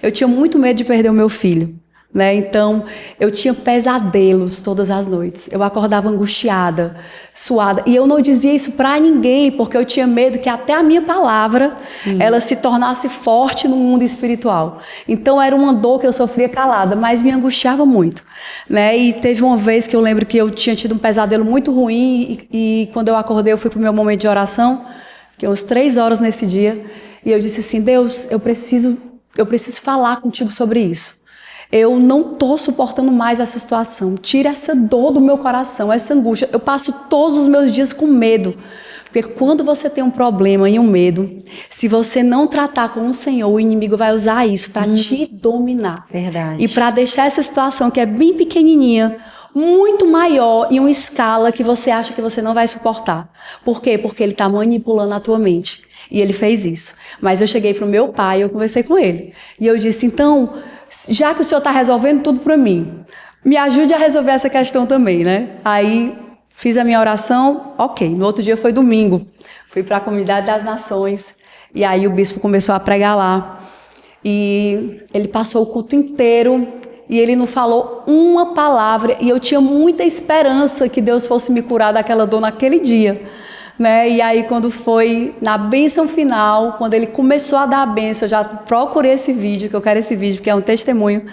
Eu tinha muito medo de perder o meu filho. né? Então, eu tinha pesadelos todas as noites. Eu acordava angustiada, suada. E eu não dizia isso para ninguém, porque eu tinha medo que até a minha palavra, ela se tornasse forte no mundo espiritual. Então, era uma dor que eu sofria calada, mas me angustiava muito, né? E teve uma vez que eu lembro que eu tinha tido um pesadelo muito ruim e quando eu acordei, eu fui pro meu momento de oração, que umas 3 horas nesse dia, e eu disse assim: Deus, eu preciso falar contigo sobre isso. Eu não estou suportando mais essa situação. Tira essa dor do meu coração, essa angústia. Eu passo todos os meus dias com medo. Porque quando você tem um problema e um medo, se você não tratar com o Senhor, o inimigo vai usar isso para te dominar. Verdade. E para deixar essa situação que é bem pequenininha, muito maior em uma escala que você acha que você não vai suportar. Por quê? Porque ele está manipulando a tua mente. E ele fez isso. Mas eu cheguei para o meu pai, eu conversei com ele. E eu disse: então, já que o senhor está resolvendo tudo para mim, me ajude a resolver essa questão também, né? Aí fiz a minha oração, ok. No outro dia foi domingo. Fui para a Comunidade das Nações. E aí o bispo começou a pregar lá. E ele passou o culto inteiro e ele não falou uma palavra. E eu tinha muita esperança que Deus fosse me curar daquela dor naquele dia, né? E aí quando foi na bênção final, quando ele começou a dar a bênção, eu já procurei esse vídeo, que eu quero esse vídeo, porque é um testemunho.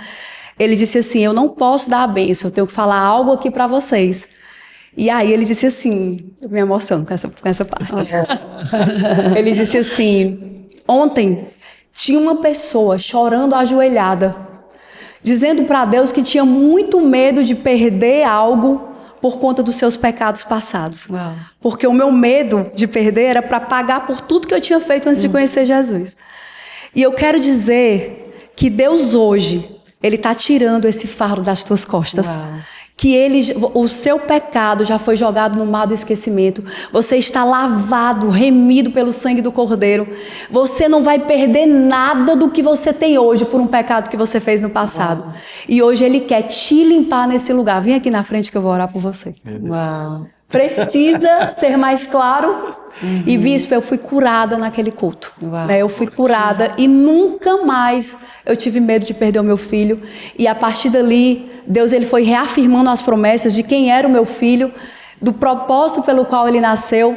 Ele disse assim: eu não posso dar a bênção, eu tenho que falar algo aqui para vocês. E aí ele disse assim, eu me emociono com essa parte. Ele disse assim: ontem tinha uma pessoa chorando ajoelhada, dizendo para Deus que tinha muito medo de perder algo por conta dos seus pecados passados. Uau. Porque o meu medo de perder era para pagar por tudo que eu tinha feito antes de conhecer Jesus. E eu quero dizer que Deus hoje, Ele está tirando esse fardo das tuas costas. Uau. Que o seu pecado já foi jogado no mar do esquecimento. Você está lavado, remido pelo sangue do Cordeiro. Você não vai perder nada do que você tem hoje por um pecado que você fez no passado. Uau. E hoje Ele quer te limpar nesse lugar. Vem aqui na frente que eu vou orar por você. Uau. Precisa ser mais claro. E bispo, eu fui curada naquele culto, né? Eu fui curada e nunca mais eu tive medo de perder o meu filho. E a partir dali, Deus ele foi reafirmando as promessas de quem era o meu filho, do propósito pelo qual ele nasceu.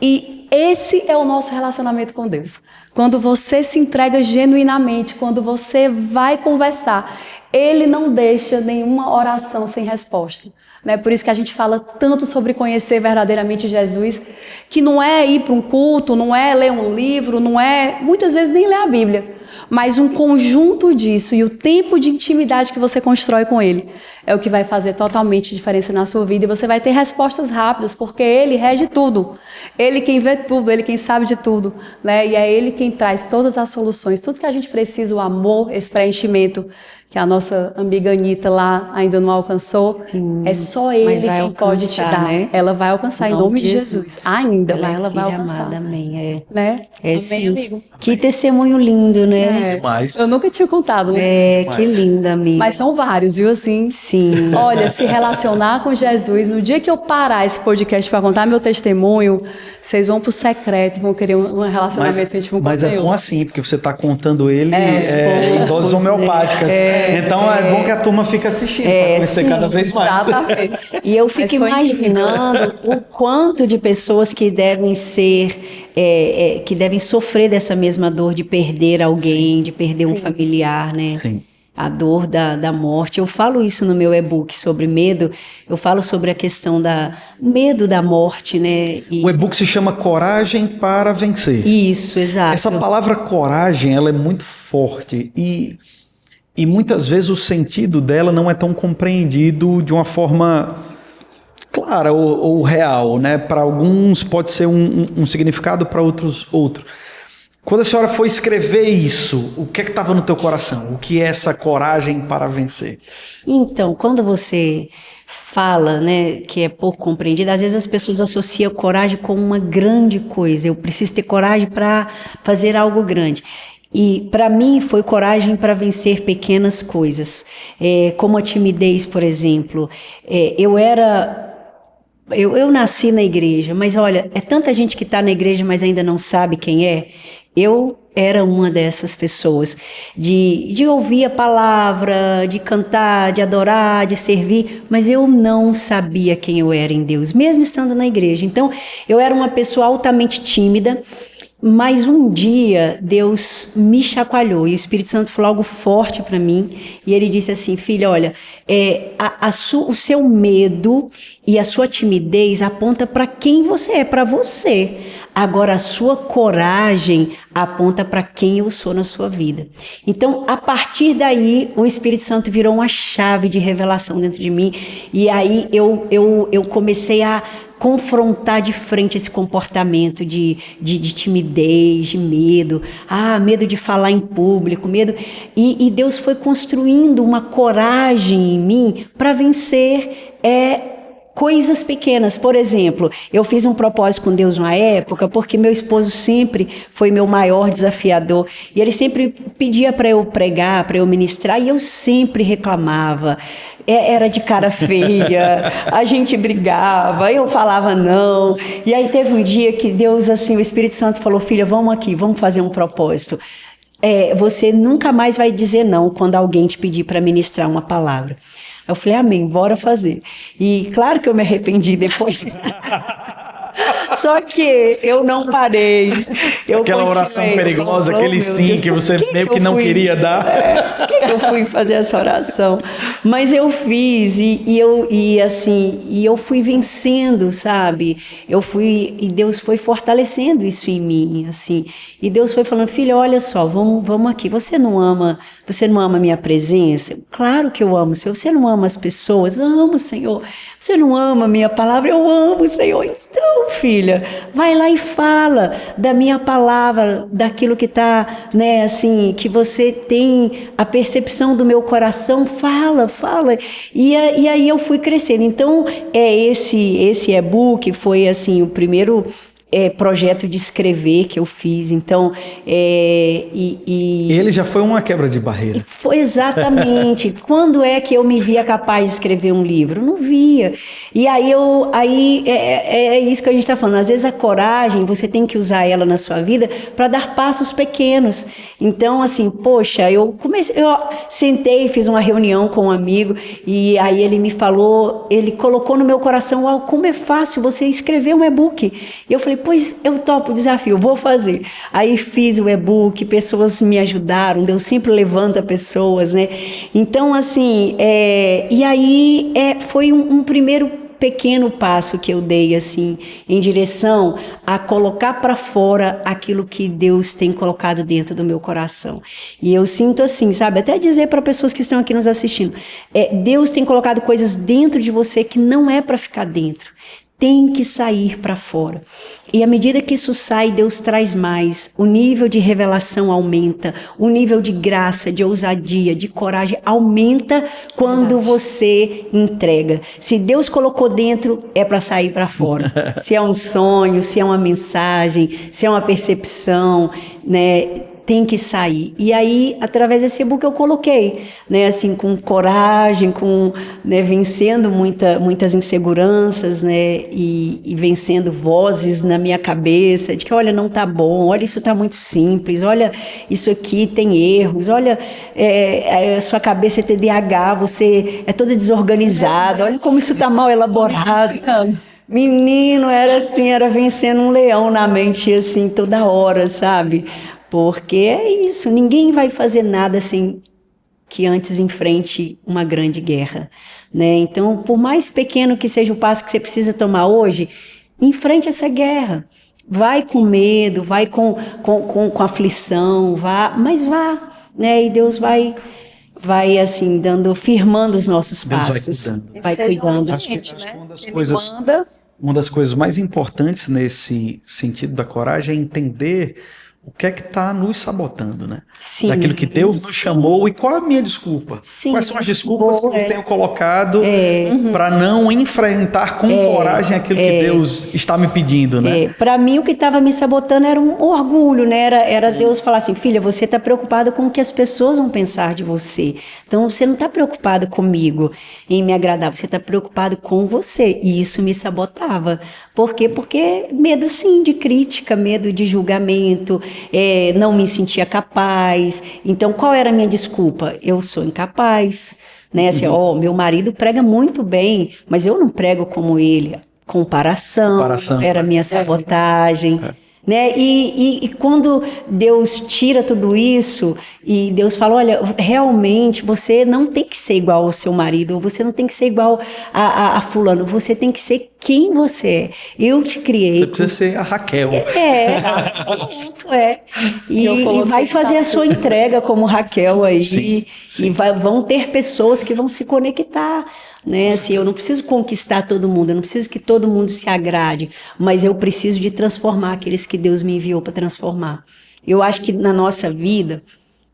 E esse é o nosso relacionamento com Deus. Quando você se entrega genuinamente, quando você vai conversar, Ele não deixa nenhuma oração sem resposta. Né? Por isso que a gente fala tanto sobre conhecer verdadeiramente Jesus, que não é ir para um culto, não é ler um livro, não é, muitas vezes, nem ler a Bíblia, mas um conjunto disso e o tempo de intimidade que você constrói com Ele é o que vai fazer totalmente diferença na sua vida, e você vai ter respostas rápidas, porque Ele rege tudo, Ele quem vê tudo, Ele quem sabe de tudo, né? E é Ele quem traz todas as soluções, tudo que a gente precisa, o amor, esse preenchimento, que a nossa amiga Anitta lá ainda não alcançou. Sim, é só Ele quem pode te dar. Né? Ela vai alcançar em nome de Jesus. Ainda, mas ela vai alcançar. Amada, amém. Né? É amém, sim. Amigo. Que testemunho lindo, né? Demais. Eu nunca tinha contado, né? Que linda, amiga. Mas são vários, viu, assim? Sim. Olha, se relacionar com Jesus, no dia que eu parar esse podcast para contar meu testemunho, vocês vão pro secreto, vão querer um relacionamento íntimo com Deus. Mas é bom assim, porque você está contando ele em doses homeopáticas. Então é bom que a turma fique assistindo para conhecer cada vez mais. Exatamente. E eu fico imaginando o quanto de pessoas que devem ser, que devem sofrer dessa mesma dor de perder alguém, de perder um familiar, né? Sim. A dor da morte. Eu falo isso no meu e-book sobre medo. Eu falo sobre a questão da medo da morte, né? O e-book se chama Coragem para Vencer. Isso, exato. Essa palavra coragem, ela é muito forte e muitas vezes o sentido dela não é tão compreendido de uma forma clara ou real, né? Para alguns pode ser um significado, para outros outro. Quando a senhora foi escrever isso, o que estava no teu coração? O que é essa coragem para vencer? Então, quando você fala, né, que é pouco compreendida, às vezes as pessoas associam coragem com uma grande coisa. Eu preciso ter coragem para fazer algo grande. E para mim foi coragem para vencer pequenas coisas, como a timidez, por exemplo. Eu nasci na igreja, mas olha, é tanta gente que está na igreja, mas ainda não sabe quem é. Eu era uma dessas pessoas, de ouvir a palavra, de cantar, de adorar, de servir, mas eu não sabia quem eu era em Deus, mesmo estando na igreja. Então, eu era uma pessoa altamente tímida, mas um dia Deus me chacoalhou e o Espírito Santo falou algo forte para mim e ele disse assim: filha, olha, o seu medo e a sua timidez aponta para quem você é, para você. Agora a sua coragem aponta para quem eu sou na sua vida. Então, a partir daí, o Espírito Santo virou uma chave de revelação dentro de mim e aí eu comecei a confrontar de frente esse comportamento de timidez, de medo, medo de falar em público, medo. E Deus foi construindo uma coragem em mim para vencer coisas pequenas. Por exemplo, eu fiz um propósito com Deus uma época, porque meu esposo sempre foi meu maior desafiador, e ele sempre pedia para eu pregar, para eu ministrar, e eu sempre reclamava. Era de cara feia, a gente brigava, eu falava não. E aí teve um dia que Deus, assim, o Espírito Santo falou: filha, vamos aqui, vamos fazer um propósito. Você nunca mais vai dizer não quando alguém te pedir para ministrar uma palavra. Eu falei: amém, bora fazer. E claro que eu me arrependi depois. Só que eu não parei. Aquela oração perigosa, aquele sim Deus, que você meio que não queria dar. Por que eu fui fazer essa oração? Mas eu fiz e eu fui vencendo, sabe? E Deus foi fortalecendo isso em mim, assim. E Deus foi falando: filha, olha só, vamos aqui. Você não ama a minha presença? Claro que eu amo, Senhor. Você não ama as pessoas? Amo, Senhor. Você não ama a minha palavra? Eu amo, Senhor. Então, filha, vai lá e fala da minha palavra, daquilo que está, né, assim, que você tem a percepção do meu coração, fala. E aí eu fui crescendo. Então, esse e-book foi, assim, o primeiro projeto de escrever que eu fiz. Então, ele já foi uma quebra de barreira. Foi exatamente. Quando é que eu me via capaz de escrever um livro? Não via. E aí é isso que a gente está falando. Às vezes a coragem, você tem que usar ela na sua vida para dar passos pequenos. Então, assim, poxa, eu sentei, fiz uma reunião com um amigo e aí ele me falou, ele colocou no meu coração: como é fácil você escrever um e-book. E eu falei: pois eu topo o desafio, vou fazer. Aí fiz o e-book, pessoas me ajudaram, Deus sempre levanta pessoas, né? Então, assim, e aí foi um primeiro pequeno passo que eu dei, assim, em direção a colocar para fora aquilo que Deus tem colocado dentro do meu coração. E eu sinto assim, sabe, até dizer para pessoas que estão aqui nos assistindo, Deus tem colocado coisas dentro de você que não é para ficar dentro. Tem que sair para fora. E à medida que isso sai, Deus traz mais. O nível de revelação aumenta. O nível de graça, de ousadia, de coragem aumenta quando você entrega. Se Deus colocou dentro, é para sair para fora. Se é um sonho, se é uma mensagem, se é uma percepção, né? Tem que sair. E aí, através desse e-book eu coloquei, né, assim, com coragem, né, vencendo muitas inseguranças, né, e vencendo vozes na minha cabeça, de que, olha, não tá bom, olha, isso tá muito simples, olha, isso aqui tem erros, olha, a sua cabeça é TDAH, você é toda desorganizada, olha como isso tá mal elaborado. Menino, era assim, era vencendo um leão na mente, assim, toda hora, sabe? Porque é isso, ninguém vai fazer nada sem que antes enfrente uma grande guerra, né? Então, por mais pequeno que seja o passo que você precisa tomar hoje, enfrente essa guerra. Vai com medo, vai com aflição, mas vá, né? E Deus vai assim, firmando os nossos passos. Vai cuidando. Acho que uma das coisas mais importantes nesse sentido da coragem é entender o que é que está nos sabotando, né? Sim, daquilo que Deus nos chamou. E qual é a minha desculpa? Sim, quais são as desculpas que eu tenho colocado para não enfrentar com coragem aquilo que Deus está me pedindo, né? Para mim, o que estava me sabotando era um orgulho, né? Era Deus falar assim: filha, você está preocupada com o que as pessoas vão pensar de você. Então, você não está preocupado comigo em me agradar, você está preocupado com você. E isso me sabotava. Por quê? Porque medo, sim, de crítica, medo de julgamento, não me sentia capaz. Então, qual era a minha desculpa? Eu sou incapaz, né? Assim, meu marido prega muito bem, mas eu não prego como ele. Comparação. Era a minha sabotagem. Né? E quando Deus tira tudo isso e Deus fala, olha, realmente você não tem que ser igual ao seu marido, você não tem que ser igual a fulano, você tem que ser quem você é. Eu te criei. Você precisa ser a Raquel. E vai fazer a sua entrega como Raquel aí. Sim. E vão ter pessoas que vão se conectar. Né? Assim, eu não preciso conquistar todo mundo, eu não preciso que todo mundo se agrade, mas eu preciso de transformar aqueles que Deus me enviou para transformar. Eu acho que na nossa vida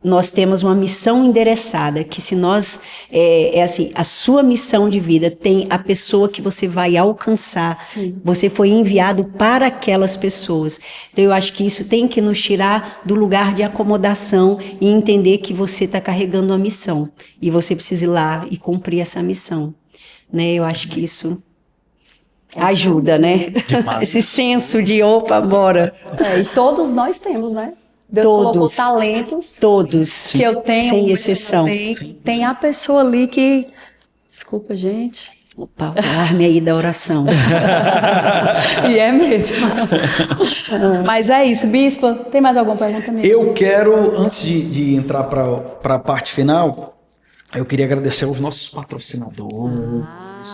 nós temos uma missão endereçada, que se nós, assim, a sua missão de vida tem a pessoa que você vai alcançar. Sim. Você foi enviado para aquelas pessoas. Então eu acho que isso tem que nos tirar do lugar de acomodação e entender que você está carregando uma missão e você precisa ir lá e cumprir essa missão. Né? Eu acho que isso ajuda, né? Esse senso de, opa, bora. E todos nós temos, né? Deus colocou talentos. Todos. Se eu tenho, sem exceção. Tem a pessoa ali que... Desculpa, gente. Opa, arme aí da oração. E é mesmo. Mas é isso. Bispa, tem mais alguma pergunta mesmo? Eu quero, antes de entrar para a parte final, eu queria agradecer aos nossos patrocinadores.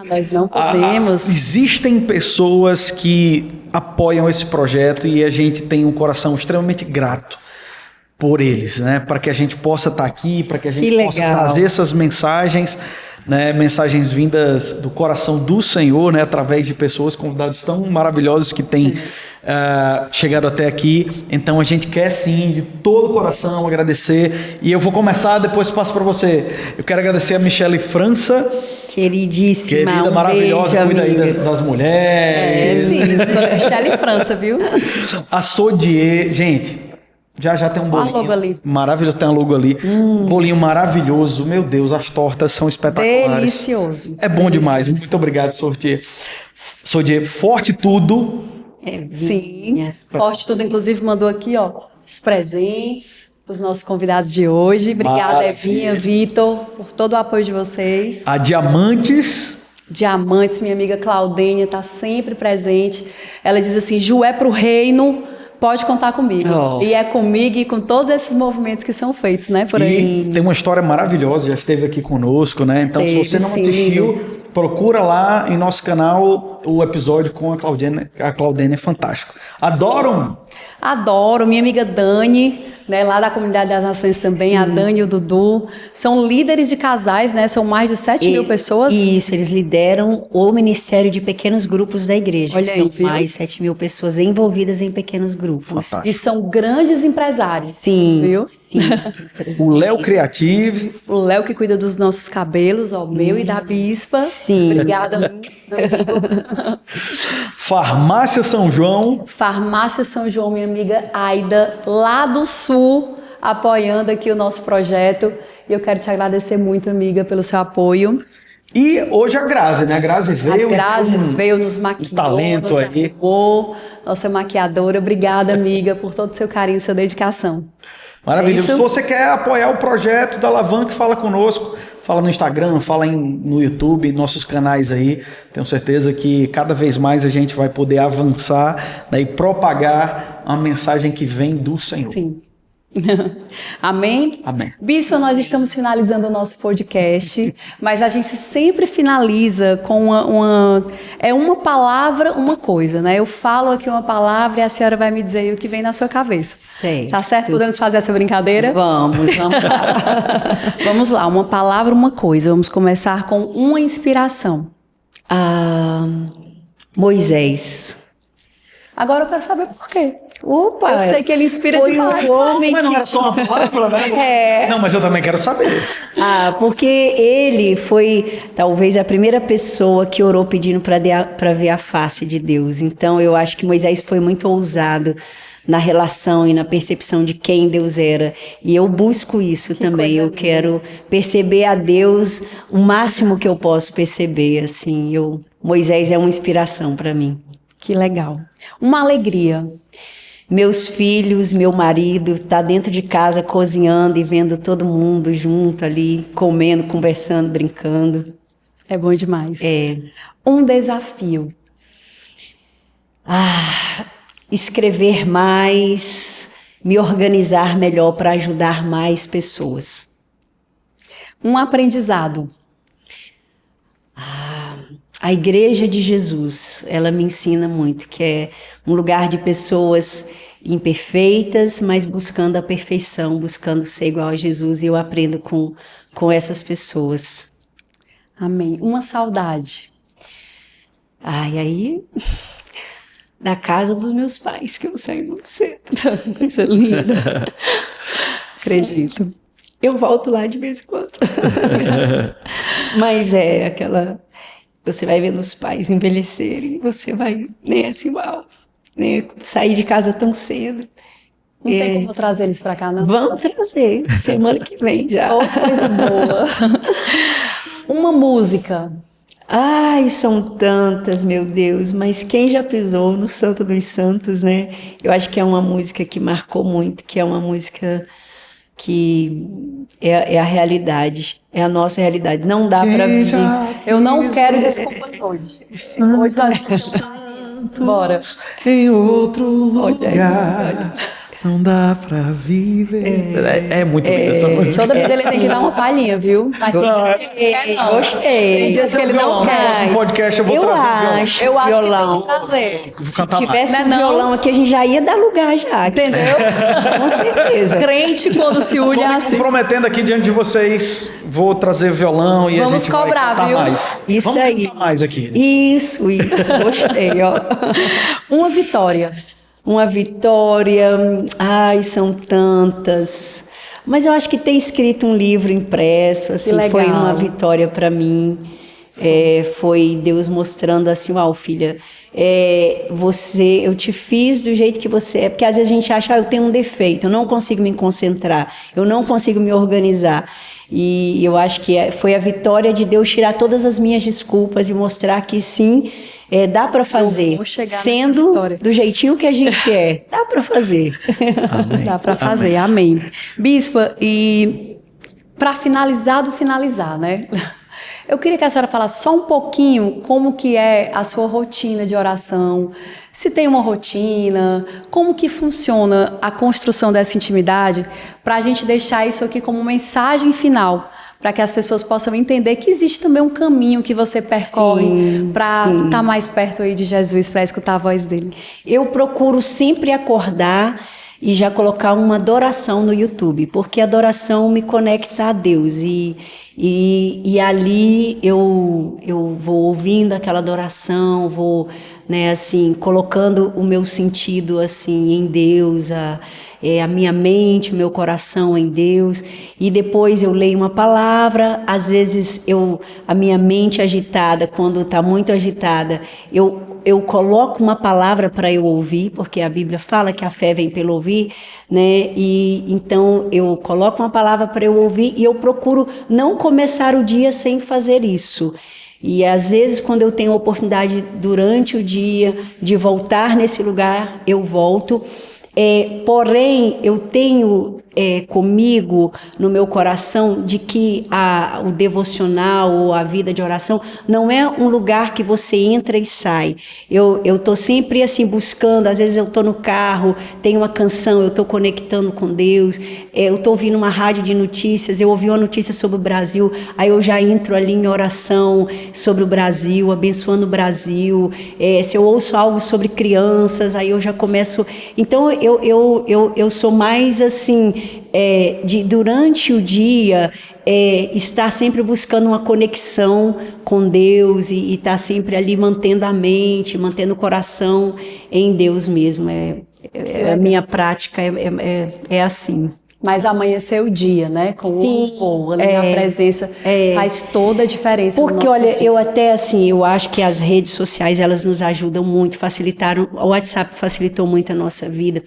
Nós não podemos. Existem pessoas que apoiam esse projeto e a gente tem um coração extremamente grato por eles, né? Para que a gente possa estar aqui, para que a gente possa trazer essas mensagens, né? Mensagens vindas do coração do Senhor, né? Através de pessoas, convidados tão maravilhosos que têm chegado até aqui. Então a gente quer sim, de todo o coração, agradecer. E eu vou começar, depois passo para você. Eu quero agradecer a Michele França, queridíssima, querida, maravilhosa, cuida aí das mulheres. Sim, Michele França, viu? A Sodier, gente, já tem um bolinho logo ali. maravilhoso, tem um logo ali, bolinho maravilhoso, meu Deus, as tortas são espetaculares. Delicioso. É bom demais, muito obrigado, Sodier. Sodier, forte tudo. Sim, forte tudo, inclusive mandou aqui, ó, os presentes os nossos convidados de hoje. Obrigada, Evinha, Vitor, por todo o apoio de vocês. A Diamantes, minha amiga Claudênia está sempre presente. Ela diz assim, Ju, é pro reino, pode contar comigo. E é comigo e com todos esses movimentos que são feitos, né, por aí. E tem uma história maravilhosa, já esteve aqui conosco, né? Então, se você não assistiu, procura lá em nosso canal o episódio com a Claudênia. A Claudênia é fantástico. Adoram? Adoro. Minha amiga Dani, né, lá da Comunidade das Nações também, a Dani e o Dudu, são líderes de casais, né? São mais de 7 mil pessoas. Isso, eles lideram o Ministério de Pequenos Grupos da igreja. Olha aí, são mais de 7 mil pessoas envolvidas em pequenos grupos. E são grandes empresários. Sim, viu? Sim. O Léo Creative. O Léo que cuida dos nossos cabelos, ó, meu e da Bispa. Sim. Obrigada. Farmácia São João. Farmácia São João, minha amiga Aida, lá do Sul, apoiando aqui o nosso projeto. E eu quero te agradecer muito, amiga, pelo seu apoio. E hoje a Grazi, né? A Grazi veio nos maquiou, talento nos aí. arrumou, nossa maquiadora. Obrigada, amiga, por todo o seu carinho e sua dedicação. Maravilha. Se você quer apoiar o projeto da Alavanca, fala conosco. Fala no Instagram, fala no YouTube, nossos canais aí. Tenho certeza que cada vez mais a gente vai poder avançar, né, e propagar a mensagem que vem do Senhor. Sim. Amém? Amém. Bispa, nós estamos finalizando o nosso podcast, mas a gente sempre finaliza com uma palavra, uma coisa, né? Eu falo aqui uma palavra e a senhora vai me dizer o que vem na sua cabeça. Certo. Tá certo? Podemos fazer essa brincadeira? Vamos lá. Vamos lá, uma palavra, uma coisa. Vamos começar com uma inspiração. Moisés. Agora eu quero saber por quê. Opa, eu sei que ele inspira demais. Mas não era só uma palavra, né? Não, mas eu também quero saber. Porque ele foi talvez a primeira pessoa que orou pedindo para ver a face de Deus. Então eu acho que Moisés foi muito ousado na relação e na percepção de quem Deus era. E eu busco isso também. Eu quero perceber a Deus o máximo que eu posso perceber. Assim, Moisés é uma inspiração para mim. Que legal. Uma alegria. Meus filhos, meu marido, tá dentro de casa cozinhando e vendo todo mundo junto ali, comendo, conversando, brincando. É bom demais. É. Um desafio. Escrever mais, me organizar melhor para ajudar mais pessoas. Um aprendizado. A Igreja de Jesus, ela me ensina muito, que é um lugar de pessoas imperfeitas, mas buscando a perfeição, buscando ser igual a Jesus, e eu aprendo com essas pessoas. Amém. Uma saudade. Aí, da casa dos meus pais, que eu saí muito cedo. Isso é lindo. Acredito. Eu volto lá de vez em quando. Mas é aquela... Você vai vendo os pais envelhecerem, você vai, né, assim, uau, né, sair de casa tão cedo. Não tem como trazer eles pra cá, não? Vamos trazer, semana que vem já. Oh, coisa boa. Uma música. Ai, são tantas, meu Deus, mas quem já pisou no Santo dos Santos, né? Eu acho que é uma música que marcou muito, que é uma música que é a realidade, é a nossa realidade. Não dá para viver. Eu não quero desculpas hoje. Hoje bora. Em outro lugar. Não dá pra viver. É muito linda essa música. Toda vida ele tem que dar uma palhinha, viu? Mas tem dias que ele não quer, não. Gostei. Tem dias que ele não No quer. próximo podcast eu vou trazer o violão. Eu acho violão. que tem que trazer. Vou Se cantar mais. tivesse um Não é não? violão aqui, a gente já ia dar lugar já. Entendeu? Com certeza. Crente, quando se une, Tô é me assim. comprometendo aqui diante de vocês. Vou trazer violão e Vamos a gente cobrar, vai cantar viu? mais. Isso Vamos aí. cantar mais aqui. Isso. Gostei, ó. Uma vitória. Uma vitória, ai, são tantas. Mas eu acho que ter escrito um livro impresso, assim, legal. foi uma vitória para mim. Foi Deus mostrando assim, uau, filha, eu te fiz do jeito que você é. Porque às vezes a gente acha, eu tenho um defeito, eu não consigo me concentrar, eu não consigo me organizar. E eu acho que foi a vitória de Deus tirar todas as minhas desculpas e mostrar que sim, dá para fazer, sendo do jeitinho que a gente é, dá para fazer. Amém. Dá para fazer, amém. Bispa, e para finalizar, né? Eu queria que a senhora falasse só um pouquinho como que é a sua rotina de oração, se tem uma rotina, como que funciona a construção dessa intimidade, para a gente deixar isso aqui como mensagem final, para que as pessoas possam entender que existe também um caminho que você percorre para estar mais perto aí de Jesus, para escutar a voz dele. Eu procuro sempre acordar e já colocar uma adoração no YouTube, porque a adoração me conecta a Deus e ali eu vou ouvindo aquela adoração, vou, né, assim, colocando o meu sentido assim em Deus, a minha mente, o meu coração em Deus, e depois eu leio uma palavra. Às vezes a minha mente agitada, quando está muito agitada, eu coloco uma palavra para eu ouvir, porque a Bíblia fala que a fé vem pelo ouvir, né? E então eu coloco uma palavra para eu ouvir e eu procuro não começar o dia sem fazer isso. E às vezes, quando eu tenho a oportunidade durante o dia de voltar nesse lugar, eu volto. Porém, eu tenho comigo, no meu coração, de que o devocional ou a vida de oração não é um lugar que você entra e sai. Eu estou sempre assim buscando, às vezes eu estou no carro, tem uma canção, eu estou conectando com Deus, eu estou ouvindo uma rádio de notícias, eu ouvi uma notícia sobre o Brasil, aí eu já entro ali em oração sobre o Brasil, abençoando o Brasil. Se eu ouço algo sobre crianças, aí eu já começo. Então eu sou mais assim, durante o dia, estar sempre buscando uma conexão com Deus e estar sempre ali mantendo a mente, mantendo o coração em Deus mesmo. A minha prática é assim. Mas amanhecer o dia, né? Com o louvor, ali na presença, faz toda a diferença. Porque, olha, eu até assim, eu acho que as redes sociais, elas nos ajudam muito, facilitaram, o WhatsApp facilitou muito a nossa vida.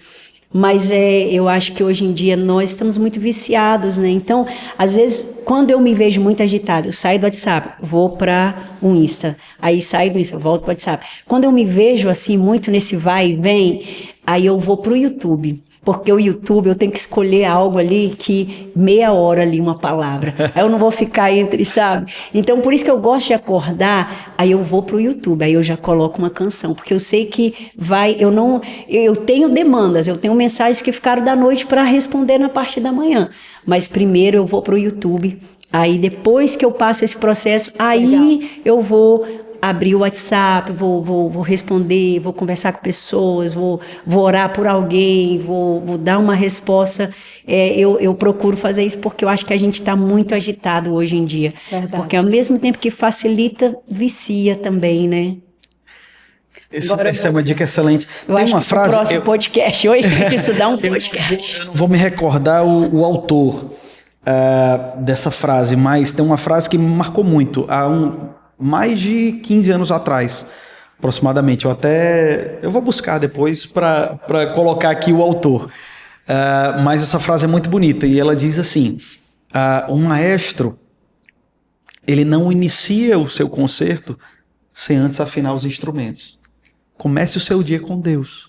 Mas eu acho que hoje em dia nós estamos muito viciados, né? Então, às vezes, quando eu me vejo muito agitada, eu saio do WhatsApp, vou para o Insta, aí saio do Insta, volto para o WhatsApp. Quando eu me vejo assim, muito nesse vai e vem, aí eu vou pro YouTube. Porque o YouTube eu tenho que escolher algo ali que meia hora ali uma palavra. Aí eu não vou ficar entre, sabe? Então por isso que eu gosto de acordar, aí eu vou pro YouTube, aí eu já coloco uma canção, porque eu sei que eu tenho demandas, eu tenho mensagens que ficaram da noite para responder na parte da manhã. Mas primeiro eu vou pro YouTube, aí depois que eu passo esse processo, aí eu vou abrir o WhatsApp, vou responder, vou conversar com pessoas, vou orar por alguém, vou dar uma resposta. Eu procuro fazer isso porque eu acho que a gente está muito agitado hoje em dia. Verdade. Porque ao mesmo tempo que facilita, vicia também, né? Essa é uma dica excelente. Eu Tem acho uma que frase... o próximo podcast, isso dá um podcast. Eu não vou me recordar o autor dessa frase, mas tem uma frase que me marcou muito. Mais de 15 anos atrás, aproximadamente. Eu vou buscar depois para colocar aqui o autor. Mas essa frase é muito bonita e ela diz assim: um maestro, ele não inicia o seu concerto sem antes afinar os instrumentos. Comece o seu dia com Deus.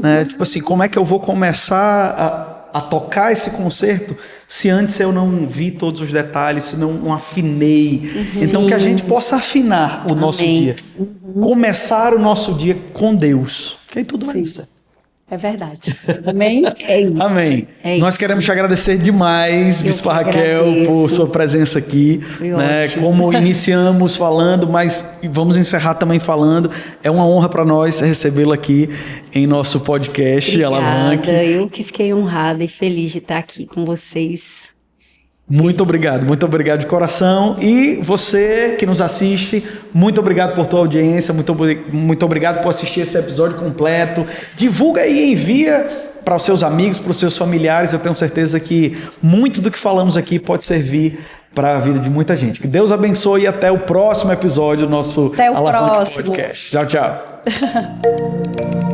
Né? Tipo assim, como é que eu vou começar a tocar esse concerto se antes eu não vi todos os detalhes, se não afinei? Sim. Então que a gente possa afinar o nosso dia. Começar o nosso dia com Deus. Que aí tudo vai dar certo. É verdade. Amém? É isso. Amém. É Nós isso. queremos te agradecer demais, Bispa que Raquel, agradeço. por sua presença aqui. Foi Né? ótimo. Como iniciamos falando, mas vamos encerrar também falando. É uma honra para nós recebê-la aqui em nosso podcast, Alavanque. Obrigada, eu que fiquei honrada e feliz de estar aqui com vocês. Muito obrigado de coração. E você que nos assiste, muito obrigado por tua audiência, muito obrigado por assistir esse episódio completo. Divulga aí e envia para os seus amigos, para os seus familiares. Eu tenho certeza que muito do que falamos aqui pode servir para a vida de muita gente. Que Deus abençoe e até o próximo episódio do nosso Até o Alavanque próximo. Podcast. Tchau, tchau.